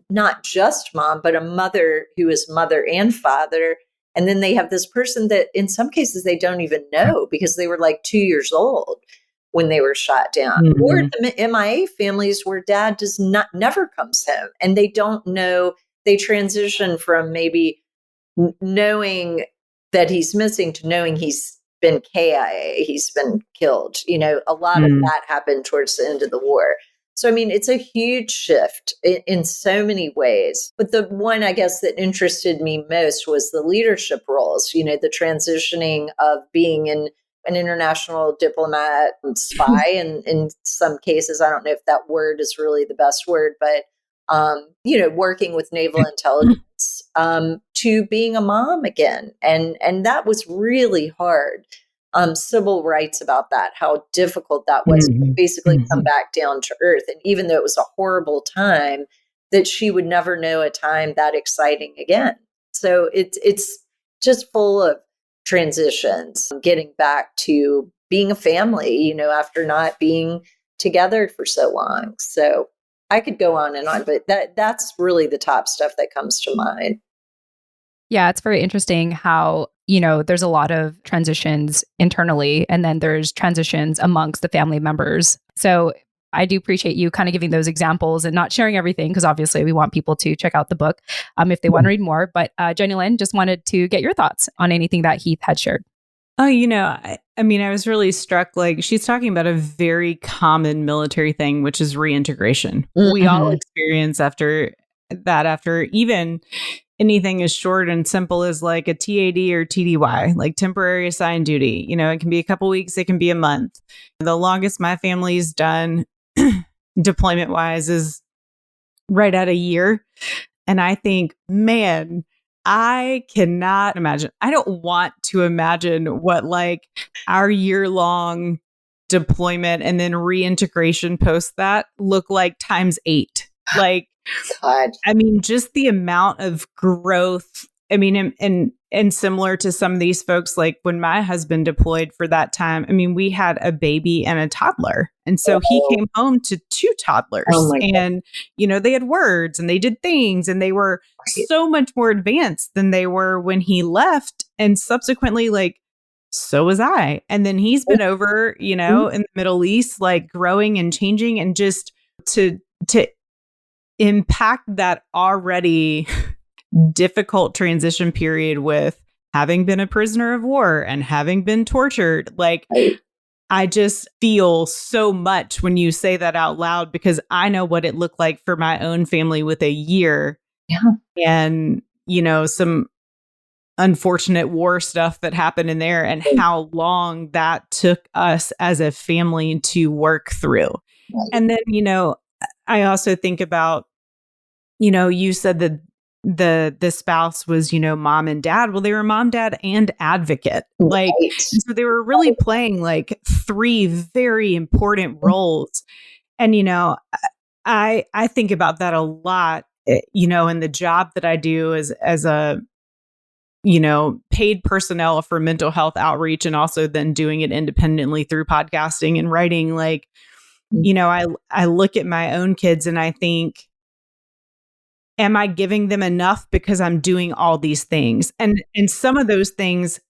not just mom, but a mother who is mother and father, And then they have this person that in some cases they don't even know because they were like 2 years old when they were shot down. Mm-hmm. Or the MIA families where dad never comes home and they don't know, they transition from maybe knowing that he's missing to knowing he's been KIA, he's been killed. You know, a lot of that happened towards the end of the war. So, I mean, it's a huge shift in so many ways. But the one, I guess, that interested me most was the leadership roles, you know, the transitioning of being an international diplomat and spy. And in some cases, I don't know if that word is really the best word, but, you know, working with naval intelligence, to being a mom again. And that was really hard. Civil rights about that, how difficult that was to basically come back down to earth. And even though it was a horrible time, that she would never know a time that exciting again. So it's just full of transitions, getting back to being a family, you know, after not being together for so long. So I could go on and on, but that's really the top stuff that comes to mind. Yeah, it's very interesting how, you know, there's a lot of transitions internally and then there's transitions amongst the family members. So I do appreciate you kind of giving those examples and not sharing everything because obviously we want people to check out the book if they want to read more. But Jenny Lynn, just wanted to get your thoughts on anything that Heath had shared. Oh, you know, I mean, I was really struck, like she's talking about a very common military thing, which is reintegration. We all experience after even anything as short and simple as like a TAD or TDY, like temporary assigned duty. You know, it can be a couple weeks, it can be a month. The longest my family's done deployment wise is right at a year. And I think, man, I cannot imagine. I don't want to imagine what like our year-long deployment and then reintegration post that look like times 8. Like, God. I mean, just the amount of growth. I mean, and similar to some of these folks, like when my husband deployed for that time, I mean, we had a baby and a toddler. And so he came home to 2 toddlers and, you know, they had words and they did things and they were so much more advanced than they were when he left. And subsequently, like, so was I. And then he's been over, you know, in the Middle East, like growing and changing and just to impact that already difficult transition period with having been a prisoner of war and having been tortured. Like, I just feel so much when you say that out loud because I know what it looked like for my own family with a year. Yeah. And, you know, some unfortunate war stuff that happened in there and how long that took us as a family to work through. Right. And then, you know, I also think about, you know, you said that the spouse was, you know, mom and dad. Well, they were mom, dad, and advocate. Like, so they were really playing like 3 very important roles. And, you know, I think about that a lot, you know, in the job that I do as a, you know, paid personnel for mental health outreach and also then doing it independently through podcasting and writing. Like, you know, I look at my own kids and I think, am I giving them enough because I'm doing all these things? And some of those things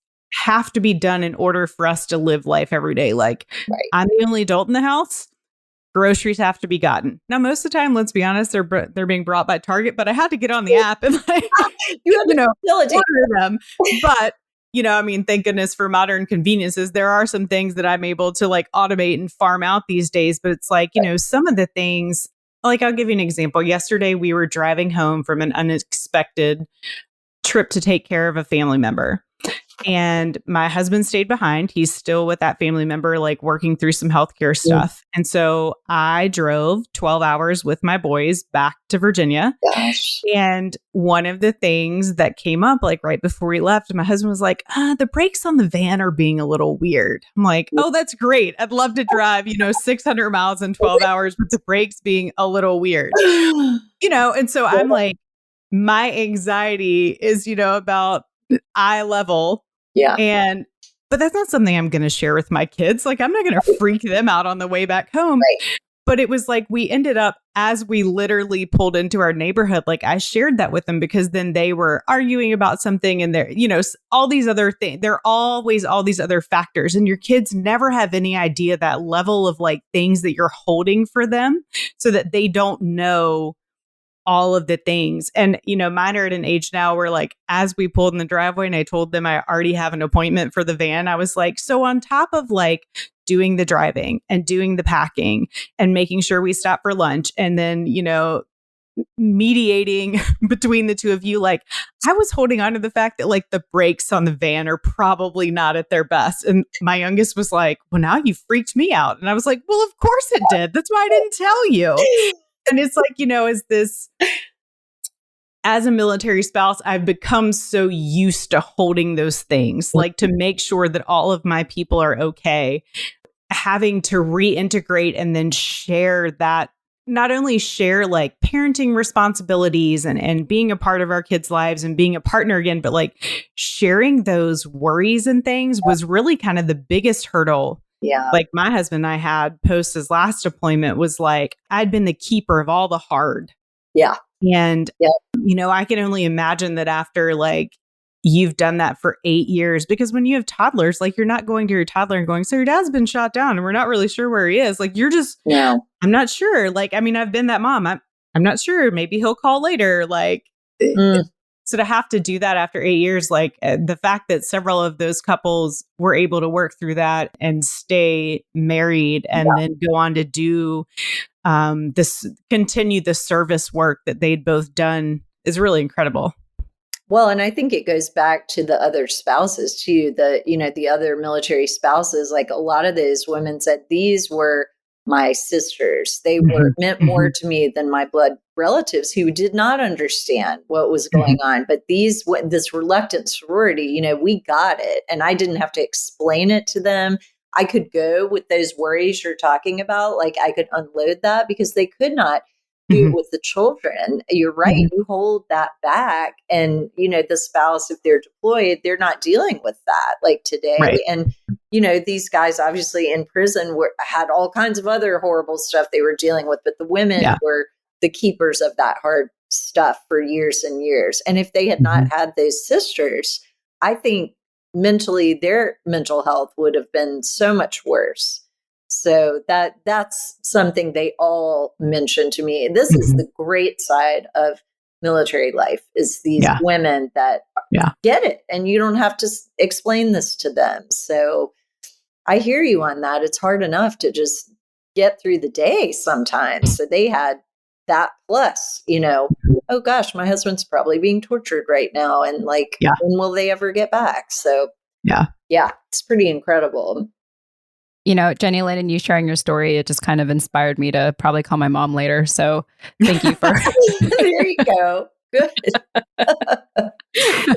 have to be done in order for us to live life every day. Like, I'm the only adult in the house. Groceries have to be gotten. Now, most of the time, let's be honest, they're being brought by Target, but I had to get on the app and like, you know, order them. But, you know, I mean, thank goodness for modern conveniences. There are some things that I'm able to like automate and farm out these days. But it's like, you know, some of the things, like I'll give you an example. Yesterday, we were driving home from an unexpected trip to take care of a family member. And my husband stayed behind. He's still with that family member, like working through some healthcare stuff. And so I drove 12 hours with my boys back to Virginia. Gosh. And one of the things that came up like right before we left, my husband was like, the brakes on the van are being a little weird. I'm like, oh, that's great. I'd love to drive, you know, 600 miles in 12 hours with the brakes being a little weird, you know? And so I'm like, my anxiety is, you know, about eye level. Yeah. But that's not something I'm going to share with my kids. Like, I'm not going to freak them out on the way back home. Right. But it was like we ended up, as we literally pulled into our neighborhood, like I shared that with them because then they were arguing about something and they're, all these other things. There are always all these other factors, and your kids never have any idea that level of like things that you're holding for them so that they don't know all of the things. And, mine are at an age now where like, as we pulled in the driveway and I told them I already have an appointment for the van, I was like, so on top of like doing the driving and doing the packing and making sure we stop for lunch and then, mediating between the two of you, like I was holding on to the fact that like the brakes on the van are probably not at their best. And my youngest was like, well, now you freaked me out. And I was like, well, of course it did. That's why I didn't tell you. And it's like, is this, as a military spouse, I've become so used to holding those things, like to make sure that all of my people are okay, having to reintegrate and then share that, not only share like parenting responsibilities and being a part of our kids' lives and being a partner again, but like sharing those worries and things was really kind of the biggest hurdle. Yeah. Like my husband and I had post his last deployment was like, I'd been the keeper of all the hard. Yeah. And, I can only imagine that after like, you've done that for 8 years, because when you have toddlers, like you're not going to your toddler and going, so your dad's been shot down and we're not really sure where he is. Like you're just, I'm not sure. Like, I mean, I've been that mom. I'm not sure. Maybe he'll call later. Like, so to have to do that after 8 years, like the fact that several of those couples were able to work through that and stay married and then go on to do continue the service work that they'd both done is really incredible. Well, and I think it goes back to the other spouses too, the other military spouses. Like a lot of those women said, these were my sisters. They were meant more to me than my blood relatives who did not understand what was going on. But this reluctant sorority, we got it. And I didn't have to explain it to them. I could go with those worries you're talking about. Like I could unload that because they could not do it with the children. You're right. You hold that back. And, the spouse, if they're deployed, they're not dealing with that like today. Right. And, these guys obviously in prison had all kinds of other horrible stuff they were dealing with, but the women were the keepers of that hard stuff for years and years. And if they had not had those sisters, I think mentally their mental health would have been so much worse. So that's something they all mentioned to me. This is the great side of military life, is these women that get it, and you don't have to explain this to them. So I hear you on that. It's hard enough to just get through the day sometimes. So they had that plus, oh gosh, my husband's probably being tortured right now. And like, when will they ever get back? So it's pretty incredible. Jenny Lynn, and you sharing your story, it just kind of inspired me to probably call my mom later. So thank you for. There you go. Good.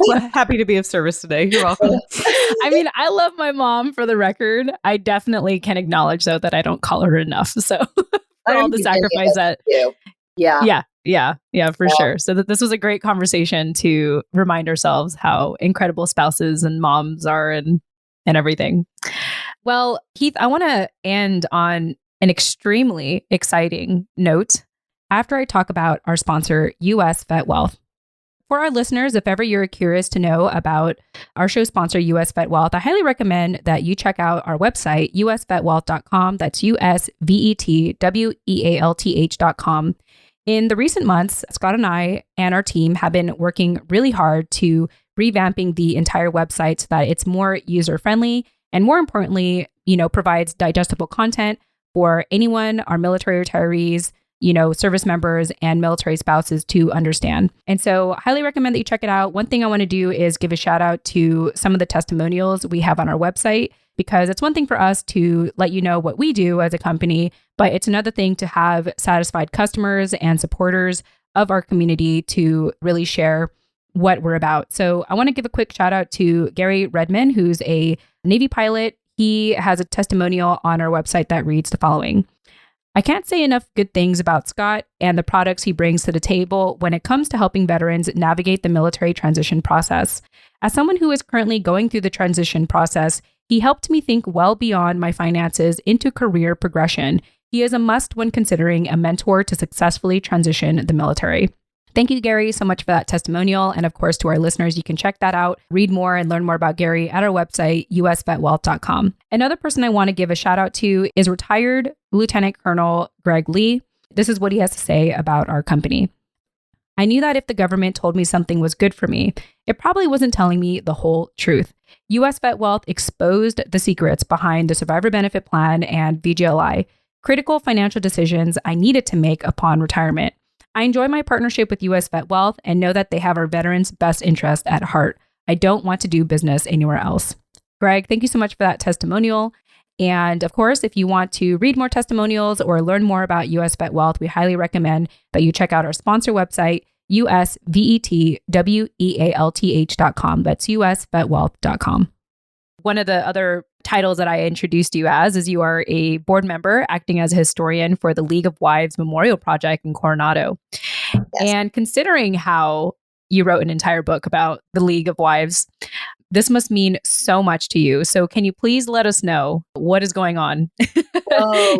Well, happy to be of service today. You're welcome. I mean, I love my mom, for the record. I definitely can acknowledge, though, that I don't call her enough. So for all the sacrifice that. Yeah, for sure. So that this was a great conversation to remind ourselves how incredible spouses and moms are and everything. Well, Heath, I want to end on an extremely exciting note after I talk about our sponsor, US Vet Wealth. For our listeners, if ever you're curious to know about our show sponsor, US Vet Wealth, I highly recommend that you check out our website, usvetwealth.com. That's USVETWEALTH.com. In the recent months, Scott and I and our team have been working really hard to revamping the entire website so that it's more user-friendly and, more importantly, provides digestible content for anyone, our military retirees, service members and military spouses to understand. And so I highly recommend that you check it out. One thing I want to do is give a shout out to some of the testimonials we have on our website, because it's one thing for us to let you know what we do as a company, but it's another thing to have satisfied customers and supporters of our community to really share what we're about. So I want to give a quick shout out to Gary Redman, who's a Navy pilot. He has a testimonial on our website that reads the following. I can't say enough good things about Scott and the products he brings to the table when it comes to helping veterans navigate the military transition process. As someone who is currently going through the transition process, he helped me think well beyond my finances into career progression. He is a must when considering a mentor to successfully transition the military. Thank you, Gary, so much for that testimonial. And of course, to our listeners, you can check that out, read more and learn more about Gary at our website, usvetwealth.com. Another person I want to give a shout out to is retired Lieutenant Colonel Greg Lee. This is what he has to say about our company. I knew that if the government told me something was good for me, it probably wasn't telling me the whole truth. US Vet Wealth exposed the secrets behind the Survivor Benefit Plan and VGLI, critical financial decisions I needed to make upon retirement. I enjoy my partnership with US Vet Wealth and know that they have our veterans' best interest at heart. I don't want to do business anywhere else. Greg, thank you so much for that testimonial. And of course, if you want to read more testimonials or learn more about US Vet Wealth, we highly recommend that you check out our sponsor website, usvetwealth.com. That's usvetwealth.com. One of the other titles that I introduced you as is you are a board member acting as a historian for the League of Wives Memorial Project in Coronado. Yes. And considering how you wrote an entire book about the League of Wives, this must mean so much to you. So can you please let us know what is going on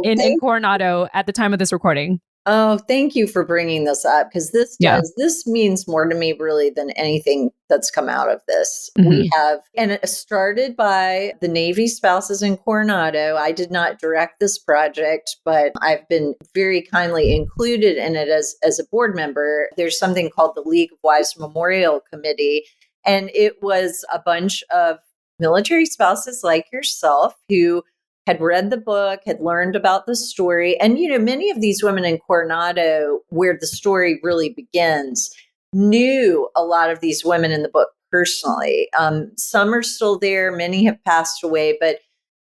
in Coronado at the time of this recording? Oh, thank you for bringing this up, because this means more to me really than anything that's come out of this. Mm-hmm. We have, and it started by the Navy spouses in Coronado. I did not direct this project, but I've been very kindly included in it as a board member. There's something called the League of Wives Memorial Committee, and it was a bunch of military spouses like yourself who had read the book, had learned about the story. And, many of these women in Coronado, where the story really begins, knew a lot of these women in the book personally. Some are still there. Many have passed away, but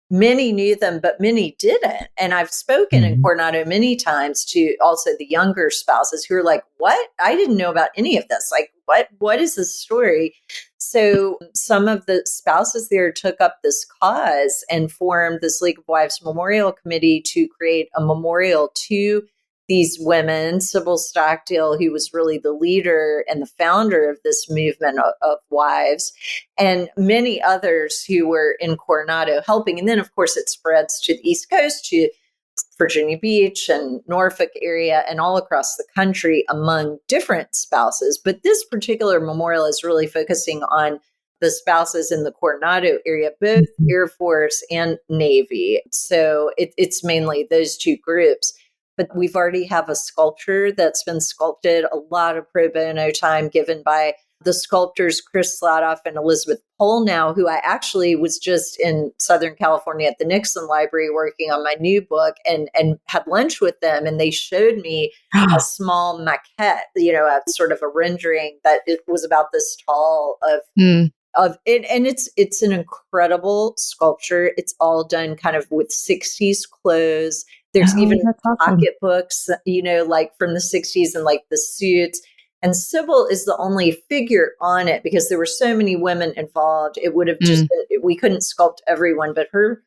many knew them, but many didn't. And I've spoken in Coronado many times to also the younger spouses who are like, what? I didn't know about any of this. Like, what is this story? So some of the spouses there took up this cause and formed this League of Wives Memorial Committee to create a memorial to these women. Sybil Stockdale, who was really the leader and the founder of this movement of wives, and many others who were in Coronado helping. And then, of course, it spreads to the East Coast, to Virginia Beach and Norfolk area, and all across the country among different spouses. But this particular memorial is really focusing on the spouses in the Coronado area, both Air Force and Navy. So it's mainly those two groups. But we've already have a sculpture that's been sculpted, a lot of pro bono time given by the sculptors Chris Sladoff and Elizabeth Polnow, who I actually was just in Southern California at the Nixon Library working on my new book, and had lunch with them. And they showed me a small maquette, a sort of a rendering that it was about this tall of it. And it's an incredible sculpture. It's all done kind of with 60s clothes. There's even pocketbooks, like from the 60s, and like the suits. And Sybil is the only figure on it because there were so many women involved. It would have just been, we couldn't sculpt everyone, but her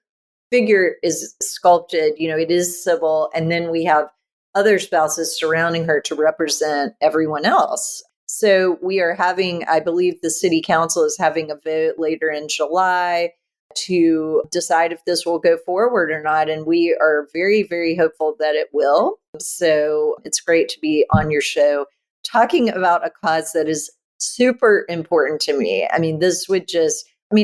figure is sculpted. It is Sybil. And then we have other spouses surrounding her to represent everyone else. So we are having, I believe the city council is having a vote later in July to decide if this will go forward or not. And we are very, very hopeful that it will. So it's great to be on your show talking about a cause that is super important to me. I mean,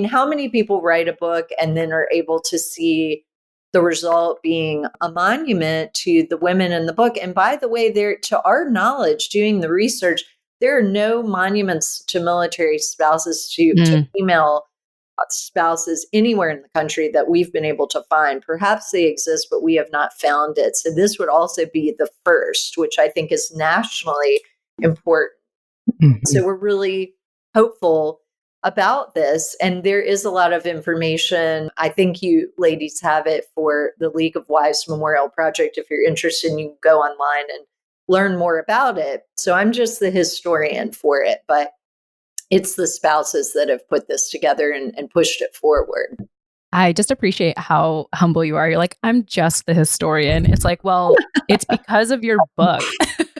how many people write a book and then are able to see the result being a monument to the women in the book? And by the way, to our knowledge, doing the research, there are no monuments to military spouses, to female spouses anywhere in the country that we've been able to find. Perhaps they exist, but we have not found it. So this would also be the first, which I think is nationally important. So we're really hopeful about this. And there is a lot of information. I think you ladies have it for the League of Wives Memorial Project. If you're interested, you can go online and learn more about it. So I'm just the historian for it, but it's the spouses that have put this together and pushed it forward. I just appreciate how humble you are. You're like, I'm just the historian. It's like, well, it's because of your book.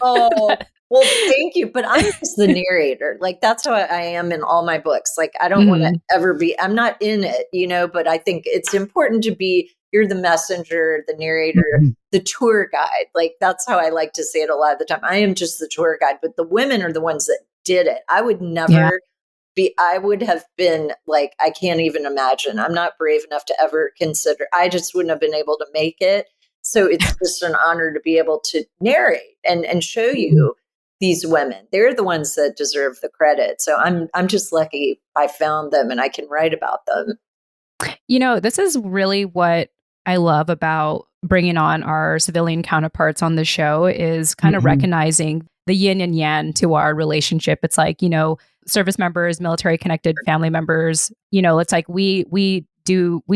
Oh, well, thank you. But I'm just the narrator. Like, that's how I am in all my books. Like, I don't want to ever be, I'm not in it, but I think it's important to be you're the messenger, the narrator, the tour guide. Like, that's how I like to say it a lot of the time. I am just the tour guide, but the women are the ones that did it. I would never I would have been like, I can't even imagine. I'm not brave enough to ever consider. I just wouldn't have been able to make it. So it's just an honor to be able to narrate and show you these women. They're the ones that deserve the credit. So I'm just lucky I found them and I can write about them. You know, this is really what I love about bringing on our civilian counterparts on the show is kind of recognizing the yin and yang to our relationship. It's like, you know, service members, military connected family members, you know, it's like we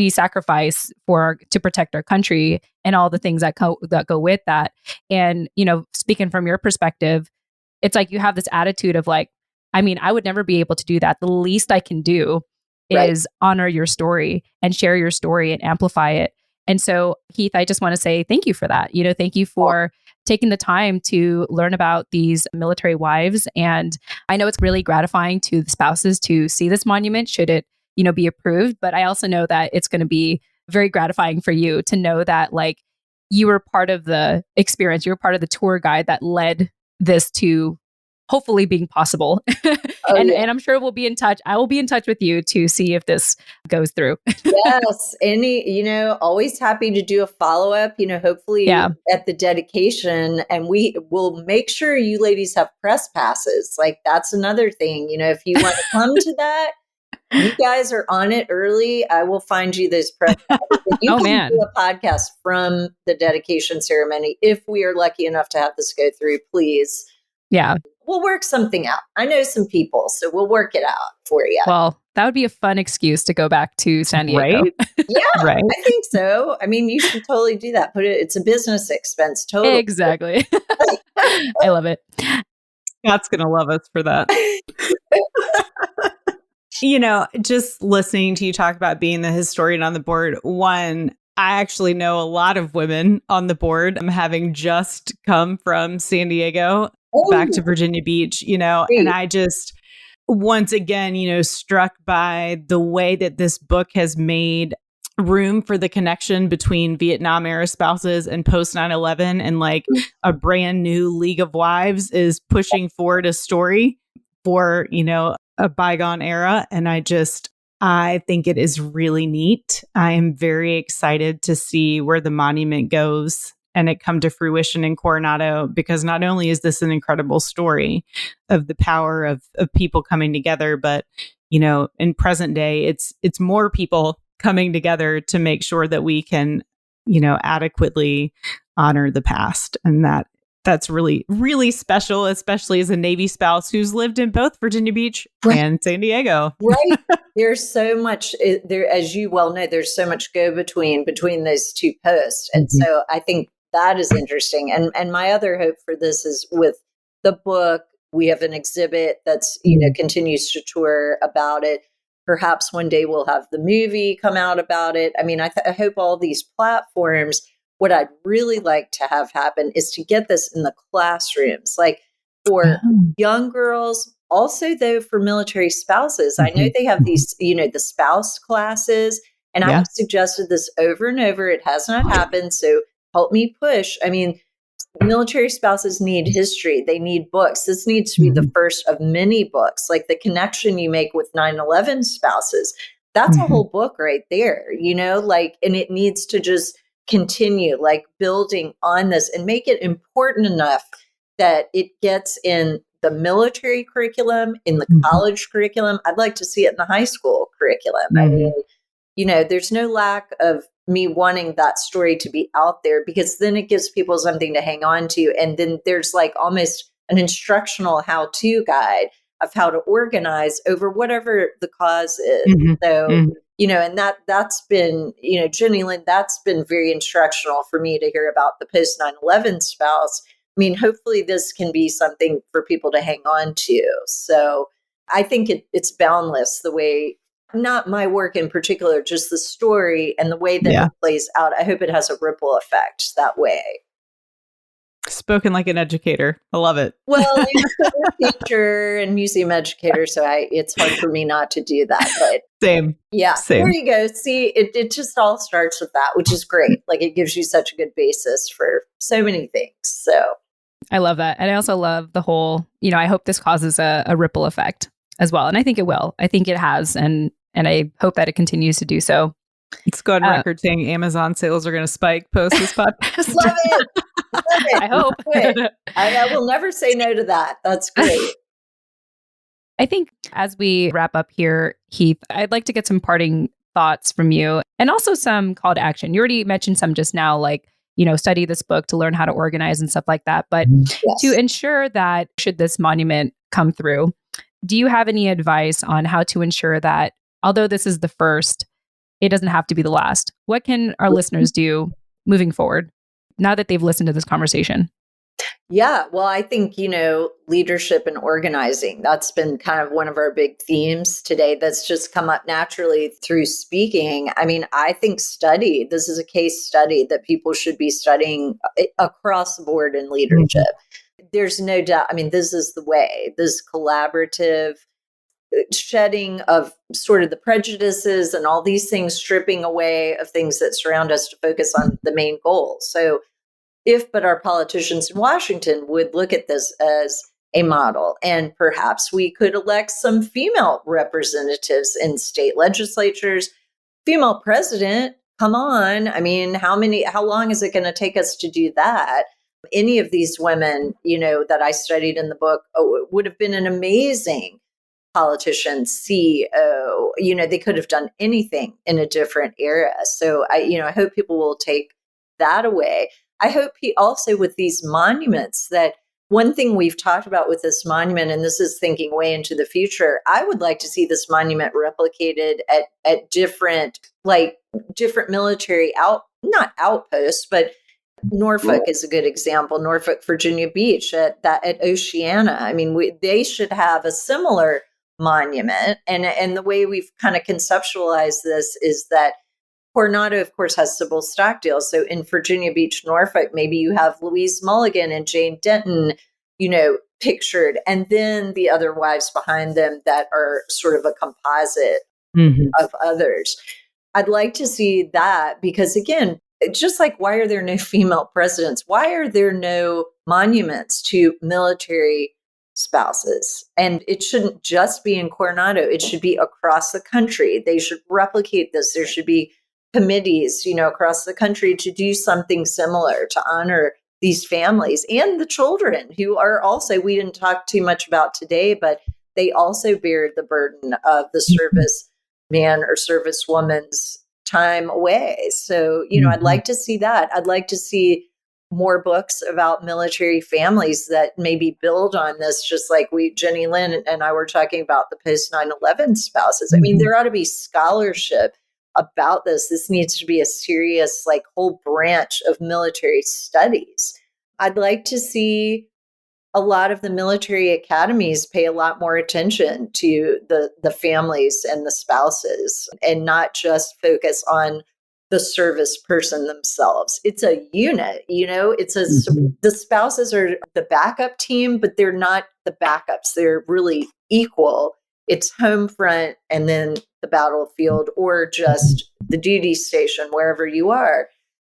sacrifice to protect our country and all the things that go with that. And, you know, speaking from your perspective, it's like you have this attitude of like, I mean, I would never be able to do that. The least I can do is honor your story and share your story and amplify it. And so, Heath, I just want to say thank you for that. You know, thank you for taking the time to learn about these military wives. And I know it's really gratifying to the spouses to see this monument should it, you know, be approved. But I also know that it's going to be very gratifying for you to know that like you were part of the experience, you were part of the tour guide that led this to hopefully being possible. And I'm sure we'll be in touch. I will be in touch with you to see if this goes through. Yes. You know, always happy to do a follow-up, you know, hopefully at the dedication, and we will make sure you ladies have press passes. Like, that's another thing, you know, if you want to come to that, you guys are on it early. I will find you those press passes. You can do a podcast from the dedication ceremony if we are lucky enough to have this go through, please. Yeah. We'll work something out. I know some people, so we'll work it out for you. Well, that would be a fun excuse to go back to San Diego. Right? Yeah, right. I think so. I mean, you should totally do that. It's a business expense. Totally. Exactly. I love it. Scott's going to love us for that. You know, just listening to you talk about being the historian on the board, I actually know a lot of women on the board. I'm having just come from San Diego back to Virginia Beach, you know, and I just, once again, you know, struck by the way that this book has made room for the connection between Vietnam era spouses and post 9/11, and like a brand new League of Wives is pushing forward a story for, you know, a bygone era. And I think it is really neat. I am very excited to see where the monument goes and it come to fruition in Coronado, because not only is this an incredible story of the power of people coming together, but, you know, in present day, it's more people coming together to make sure that we can, you know, adequately honor the past. And that's really, really special, especially as a Navy spouse who's lived in both Virginia Beach and San Diego. Right. There's so much there, as you well know, there's so much go between those two posts. And so I think that is interesting. And my other hope for this is with the book, we have an exhibit that's, you know, continues to tour about it. Perhaps one day we'll have the movie come out about it. I mean, I hope all these platforms, what I'd really like to have happen is to get this in the classrooms, like for young girls, also though for military spouses. I know they have these, you know, the spouse classes, and I've suggested this over and over. It has not happened. So help me push. I mean, military spouses need history. They need books. This needs to be the first of many books, like the connection you make with 9/11 spouses. That's a whole book right there, you know, like, and it needs to just continue like building on this and make it important enough that it gets in the military curriculum, in the college curriculum. I'd like to see it in the high school curriculum. I mean, you know, there's no lack of me wanting that story to be out there, because then it gives people something to hang on to. And then there's like almost an instructional how-to guide of how to organize over whatever the cause is. So, you know, and that's been, you know, Jenny Lynn, that's been very instructional for me to hear about the post 9/11 spouse. I mean, hopefully this can be something for people to hang on to. So I think it's boundless, the way, not my work in particular, just the story and the way that it plays out. I hope it has a ripple effect that way. Spoken like an educator. I love it. Well, you're a teacher and museum educator, so it's hard for me not to do that. But Same. yeah, Same. there you go. See, it just all starts with that, which is great. Like it gives you such a good basis for so many things. So I love that. And I also love the whole, I hope this causes a ripple effect as well. And I think it will. I think it has. And I hope that it continues to do so. Let's go on record saying Amazon sales are going to spike post this podcast. Love it. Love it. I hope. I will never say no to that. That's great. I think as we wrap up here, Heath, I'd like to get some parting thoughts from you and also some call to action. You already mentioned some just now, like, study this book to learn how to organize and stuff like that. But Yes. to ensure that should this monument come through, do you have any advice on how to ensure that although this is the first, it doesn't have to be the last? What can our listeners do moving forward now that they've listened to this conversation? Yeah, well, I think, leadership and organizing, that's been kind of one of our big themes today that's just come up naturally through speaking. I mean, I think this is a case study that people should be studying across the board in leadership. There's no doubt. I mean, this is the way, this collaborative shedding of sort of the prejudices and all these things, stripping away of things that surround us to focus on the main goal. So but our politicians in Washington would look at this as a model, and perhaps we could elect some female representatives in state legislatures, female president. Come on. I mean, how long is it going to take us to do that? Any of these women, that I studied in the book would have been an amazing politician, CEO. They could have done anything in a different era. So I hope people will take that away. I hope also with these monuments that one thing we've talked about with this monument, and this is thinking way into the future, I would like to see this monument replicated at different military not outposts, but Norfolk is a good example. Norfolk, Virginia Beach at Oceana. I mean, they should have a similar monument. And the way we've kind of conceptualized this is that Coronado, of course, has Sybil Stockdale. So in Virginia Beach, Norfolk, maybe you have Louise Mulligan and Jane Denton, pictured, and then the other wives behind them that are sort of a composite of others. I'd like to see that because, again, just like why are there no female presidents? Why are there no monuments to military spouses? And it shouldn't just be in Coronado. It should be across the country. They should replicate this. There should be committees, across the country to do something similar to honor these families and the children who are also, we didn't talk too much about today, but they also bear the burden of the service man or service woman's time away. So, I'd like to see that. I'd like to see more books about military families that maybe build on this, just like Jenny Lynn and I were talking about the post 9/11 spouses. I mean, there ought to be scholarship about this. This needs to be a serious, whole branch of military studies. I'd like to see a lot of the military academies pay a lot more attention to the families and the spouses and not just focus on the service person themselves. It's a unit, the spouses are the backup team, but they're not the backups. They're really equal. It's home front and then the battlefield or just the duty station, wherever you are.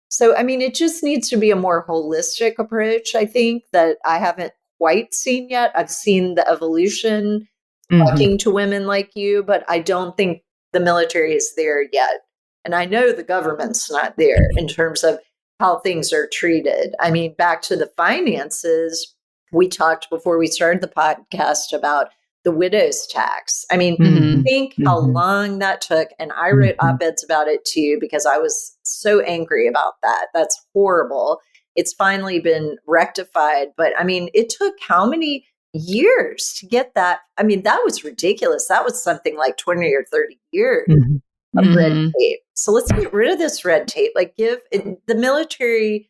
So, I mean, it just needs to be a more holistic approach, I think, that I haven't quite seen yet. I've seen the evolution talking to women like you, but I don't think the military is there yet. And I know the government's not there in terms of how things are treated. I mean, back to the finances, we talked before we started the podcast about the widow's tax. I mean, think how long that took. And I wrote op-eds about it too, because I was so angry about that. That's horrible. It's finally been rectified. But I mean, it took how many years to get that? I mean, that was ridiculous. That was something like 20 or 30 years of red tape. So let's get rid of this red tape. Give the military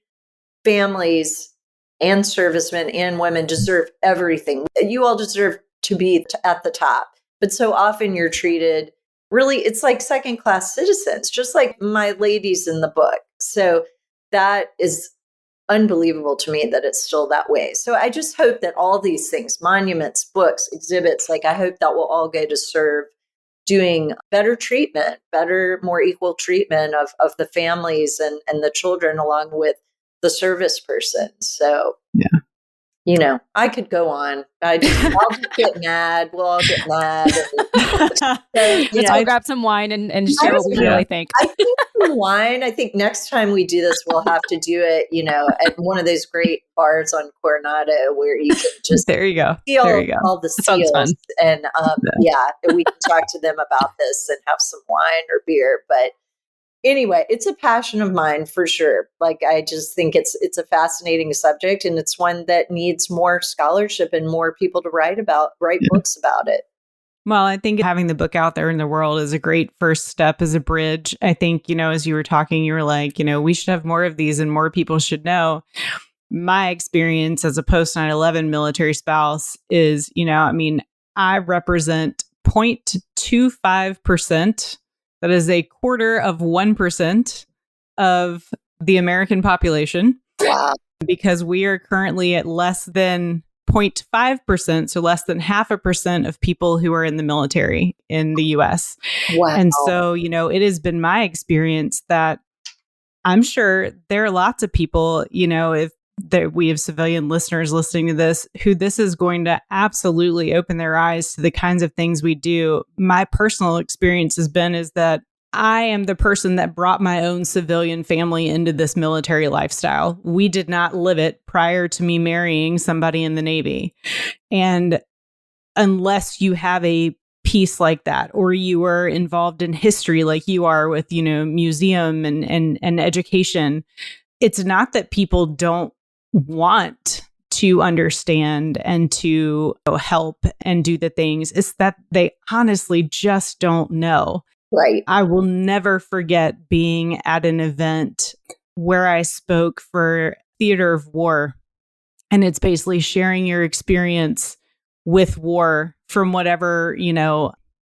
families and servicemen and women deserve everything. You all deserve to be at the top. But so often you're treated really, it's like second-class citizens, just like my ladies in the book. So that is unbelievable to me that it's still that way. So I just hope that all these things, monuments, books, exhibits, like I hope that will all go to serve doing better treatment, better, more equal treatment of the families and the children along with the service person. So, yeah. I could go on. I'll just get mad. We'll all get mad. Let's go grab some wine and share what we really think. I think some wine. I think next time we do this, we'll have to do it, at one of those great bars on Coronado where you can just there you go. Feel there you go. all the seals. And we can talk to them about this and have some wine or beer. But anyway, it's a passion of mine for sure. Like, I just think it's a fascinating subject, and it's one that needs more scholarship and more people to write books about it. Well, I think having the book out there in the world is a great first step, as a bridge. I think, as you were talking, you were like, we should have more of these and more people should know. My experience as a post 9/11 military spouse is, I represent 0.25%. That is a quarter of 1% of the American population. Wow. Because we are currently at less than 0.5%, so less than 0.5% of people who are in the military in the US. Wow. And so, it has been my experience that I'm sure there are lots of people, if we have civilian listeners listening to this, who this is going to absolutely open their eyes to the kinds of things we do. My personal experience is that I am the person that brought my own civilian family into this military lifestyle. We did not live it prior to me marrying somebody in the Navy. And unless you have a piece like that, or you are involved in history like you are with, museum and education, it's not that people don't want to understand and to help and do the things. It's that they honestly just don't know. Right. I will never forget being at an event where I spoke for Theater of War. And it's basically sharing your experience with war from whatever,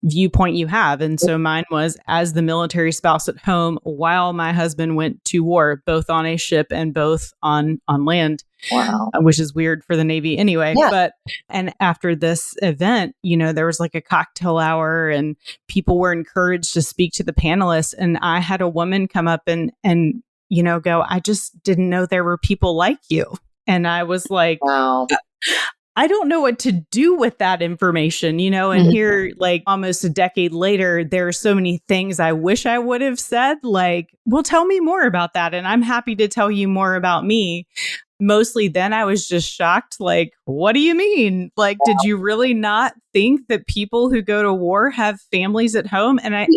viewpoint you have. And so mine was as the military spouse at home while my husband went to war, both on a ship and both on land. Wow. Which is weird for the Navy anyway. Yeah. And after this event, there was like a cocktail hour and people were encouraged to speak to the panelists. And I had a woman come up and go, I just didn't know there were people like you. And I was like, wow. I don't know what to do with that information, and here, like almost a decade later, there are so many things I wish I would have said, like, well, tell me more about that. And I'm happy to tell you more about me. Mostly then I was just shocked, like, what do you mean? Like, did you really not think that people who go to war have families at home? And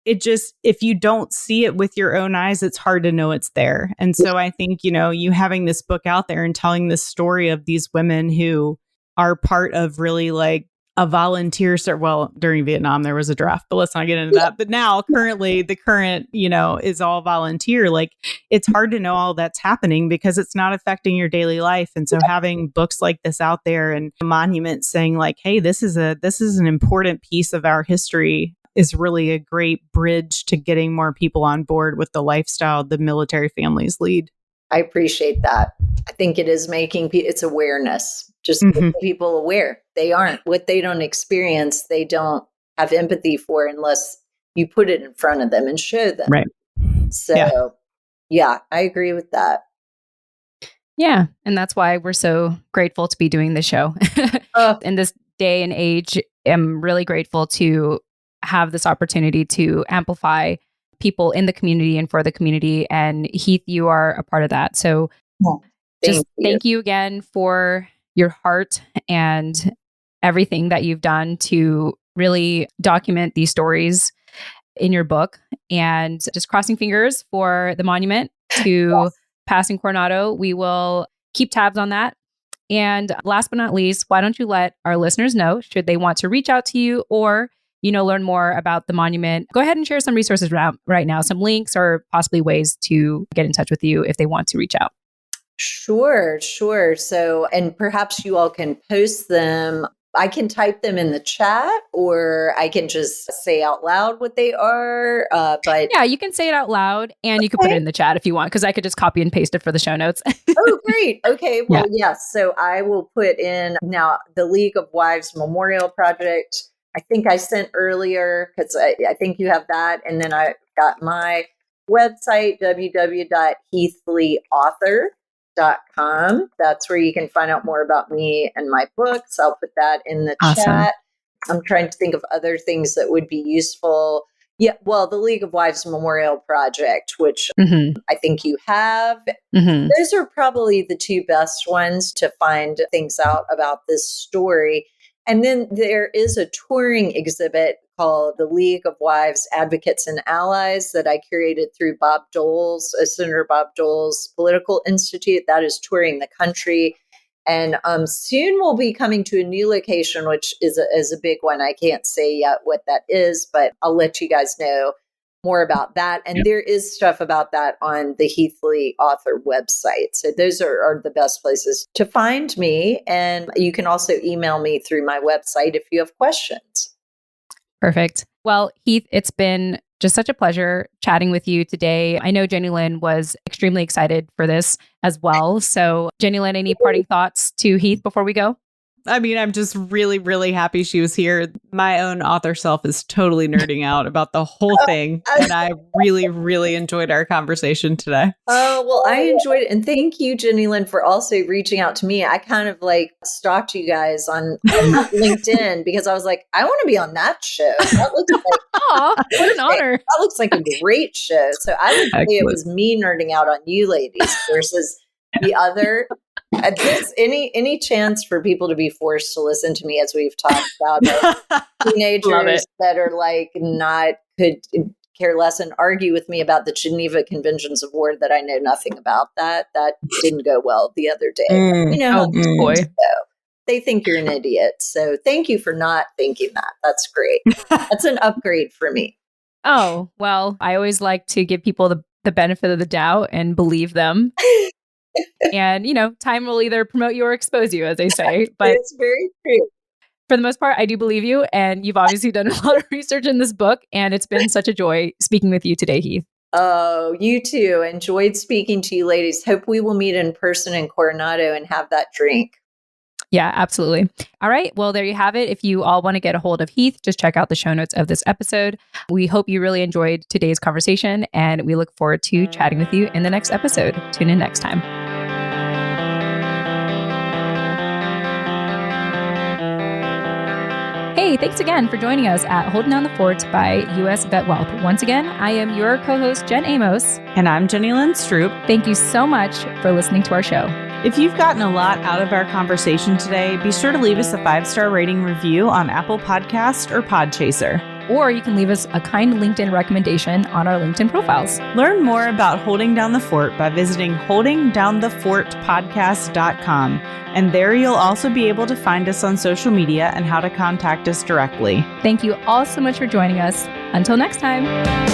it just, if you don't see it with your own eyes, it's hard to know it's there. And so I think, you having this book out there and telling this story of these women who are part of really like a volunteer, during Vietnam, there was a draft, but let's not get into that. But now currently the current, is all volunteer. Like, it's hard to know all that's happening because it's not affecting your daily life. And so having books like this out there and a monument saying like, hey, this is an important piece of our history is really a great bridge to getting more people on board with the lifestyle the military families lead. I appreciate that. I think it is it's awareness, just making people aware. They aren't, what they don't experience, they don't have empathy for unless you put it in front of them and show them. Right. So, yeah, I agree with that. Yeah. And that's why we're so grateful to be doing the show. In this day and age, I'm really grateful to have this opportunity to amplify people in the community and for the community. And Heath, you are a part of that. So thank you again for your heart and everything that you've done to really document these stories in your book, and just crossing fingers for the monument to passing Coronado. We will keep tabs on that. And last but not least, why don't you let our listeners know, should they want to reach out to you or learn more about the monument, go ahead and share some resources right now, some links or possibly ways to get in touch with you if they want to reach out. Sure. So, and perhaps you all can post them I can type them in the chat, or I can just say out loud what they are. But yeah, you can say it out loud, and you can put it in the chat if you want, because I could just copy and paste it for the show notes. Oh, great. Okay. Well, Yeah. yes. So I will put in now the League of Wives Memorial Project. I think I sent earlier, because I think you have that. And then I got my website, www.heathleeauthor.com. That's where you can find out more about me and my books. I'll put that in the chat. I'm trying to think of other things that would be useful. Yeah, well, the League of Wives Memorial Project, which I think you have. Those are probably the two best ones to find things out about this story. And then there is a touring exhibit called the League of Wives Advocates and Allies that I curated through Bob Dole's, Senator Bob Dole's Political Institute. That is touring the country. And soon we'll be coming to a new location, which is a big one. I can't say yet what that is, but I'll let you guys know more about that. And there is stuff about that on the Heath Lee author website. So those are the best places to find me. And you can also email me through my website if you have questions. Perfect. Well, Heath, it's been just such a pleasure chatting with you today. I know Jenny Lynn was extremely excited for this as well. So Jenny Lynn, any parting thoughts to Heath before we go? I mean, I'm just really, really happy she was here. My own author self is totally nerding out about the whole thing. And I really, really enjoyed our conversation today. Oh, well, I enjoyed it. And thank you, Jenny Lynn, for also reaching out to me. I kind of stalked you guys on LinkedIn because I was like, I want to be on that show. That looks like, what an honor. That looks like a great show. So I would say it was me nerding out on you ladies versus the other. Any chance for people to be forced to listen to me, as we've talked about, teenagers that are could care less and argue with me about the Geneva Conventions of War that I know nothing about. That didn't go well the other day. You know, boy. They think you're an idiot. So thank you for not thinking that. That's great. That's an upgrade for me. Oh, well, I always like to give people the benefit of the doubt and believe them. And, time will either promote you or expose you, as they say. But it's very true. For the most part, I do believe you. And you've obviously done a lot of research in this book. And it's been such a joy speaking with you today, Heath. Oh, you too. Enjoyed speaking to you ladies. Hope we will meet in person in Coronado and have that drink. Yeah, absolutely. All right. Well, there you have it. If you all want to get a hold of Heath, just check out the show notes of this episode. We hope you really enjoyed today's conversation, and we look forward to chatting with you in the next episode. Tune in next time. Hey, thanks again for joining us at Holding Down the Fort by U.S. Vet Wealth. Once again, I am your co-host, Jen Amos. And I'm Jenny Lynn Stroop. Thank you so much for listening to our show. If you've gotten a lot out of our conversation today, be sure to leave us a 5-star rating review on Apple Podcast or Podchaser. Or you can leave us a kind LinkedIn recommendation on our LinkedIn profiles. Learn more about Holding Down the Fort by visiting holdingdownthefortpodcast.com. And there you'll also be able to find us on social media and how to contact us directly. Thank you all so much for joining us. Until next time.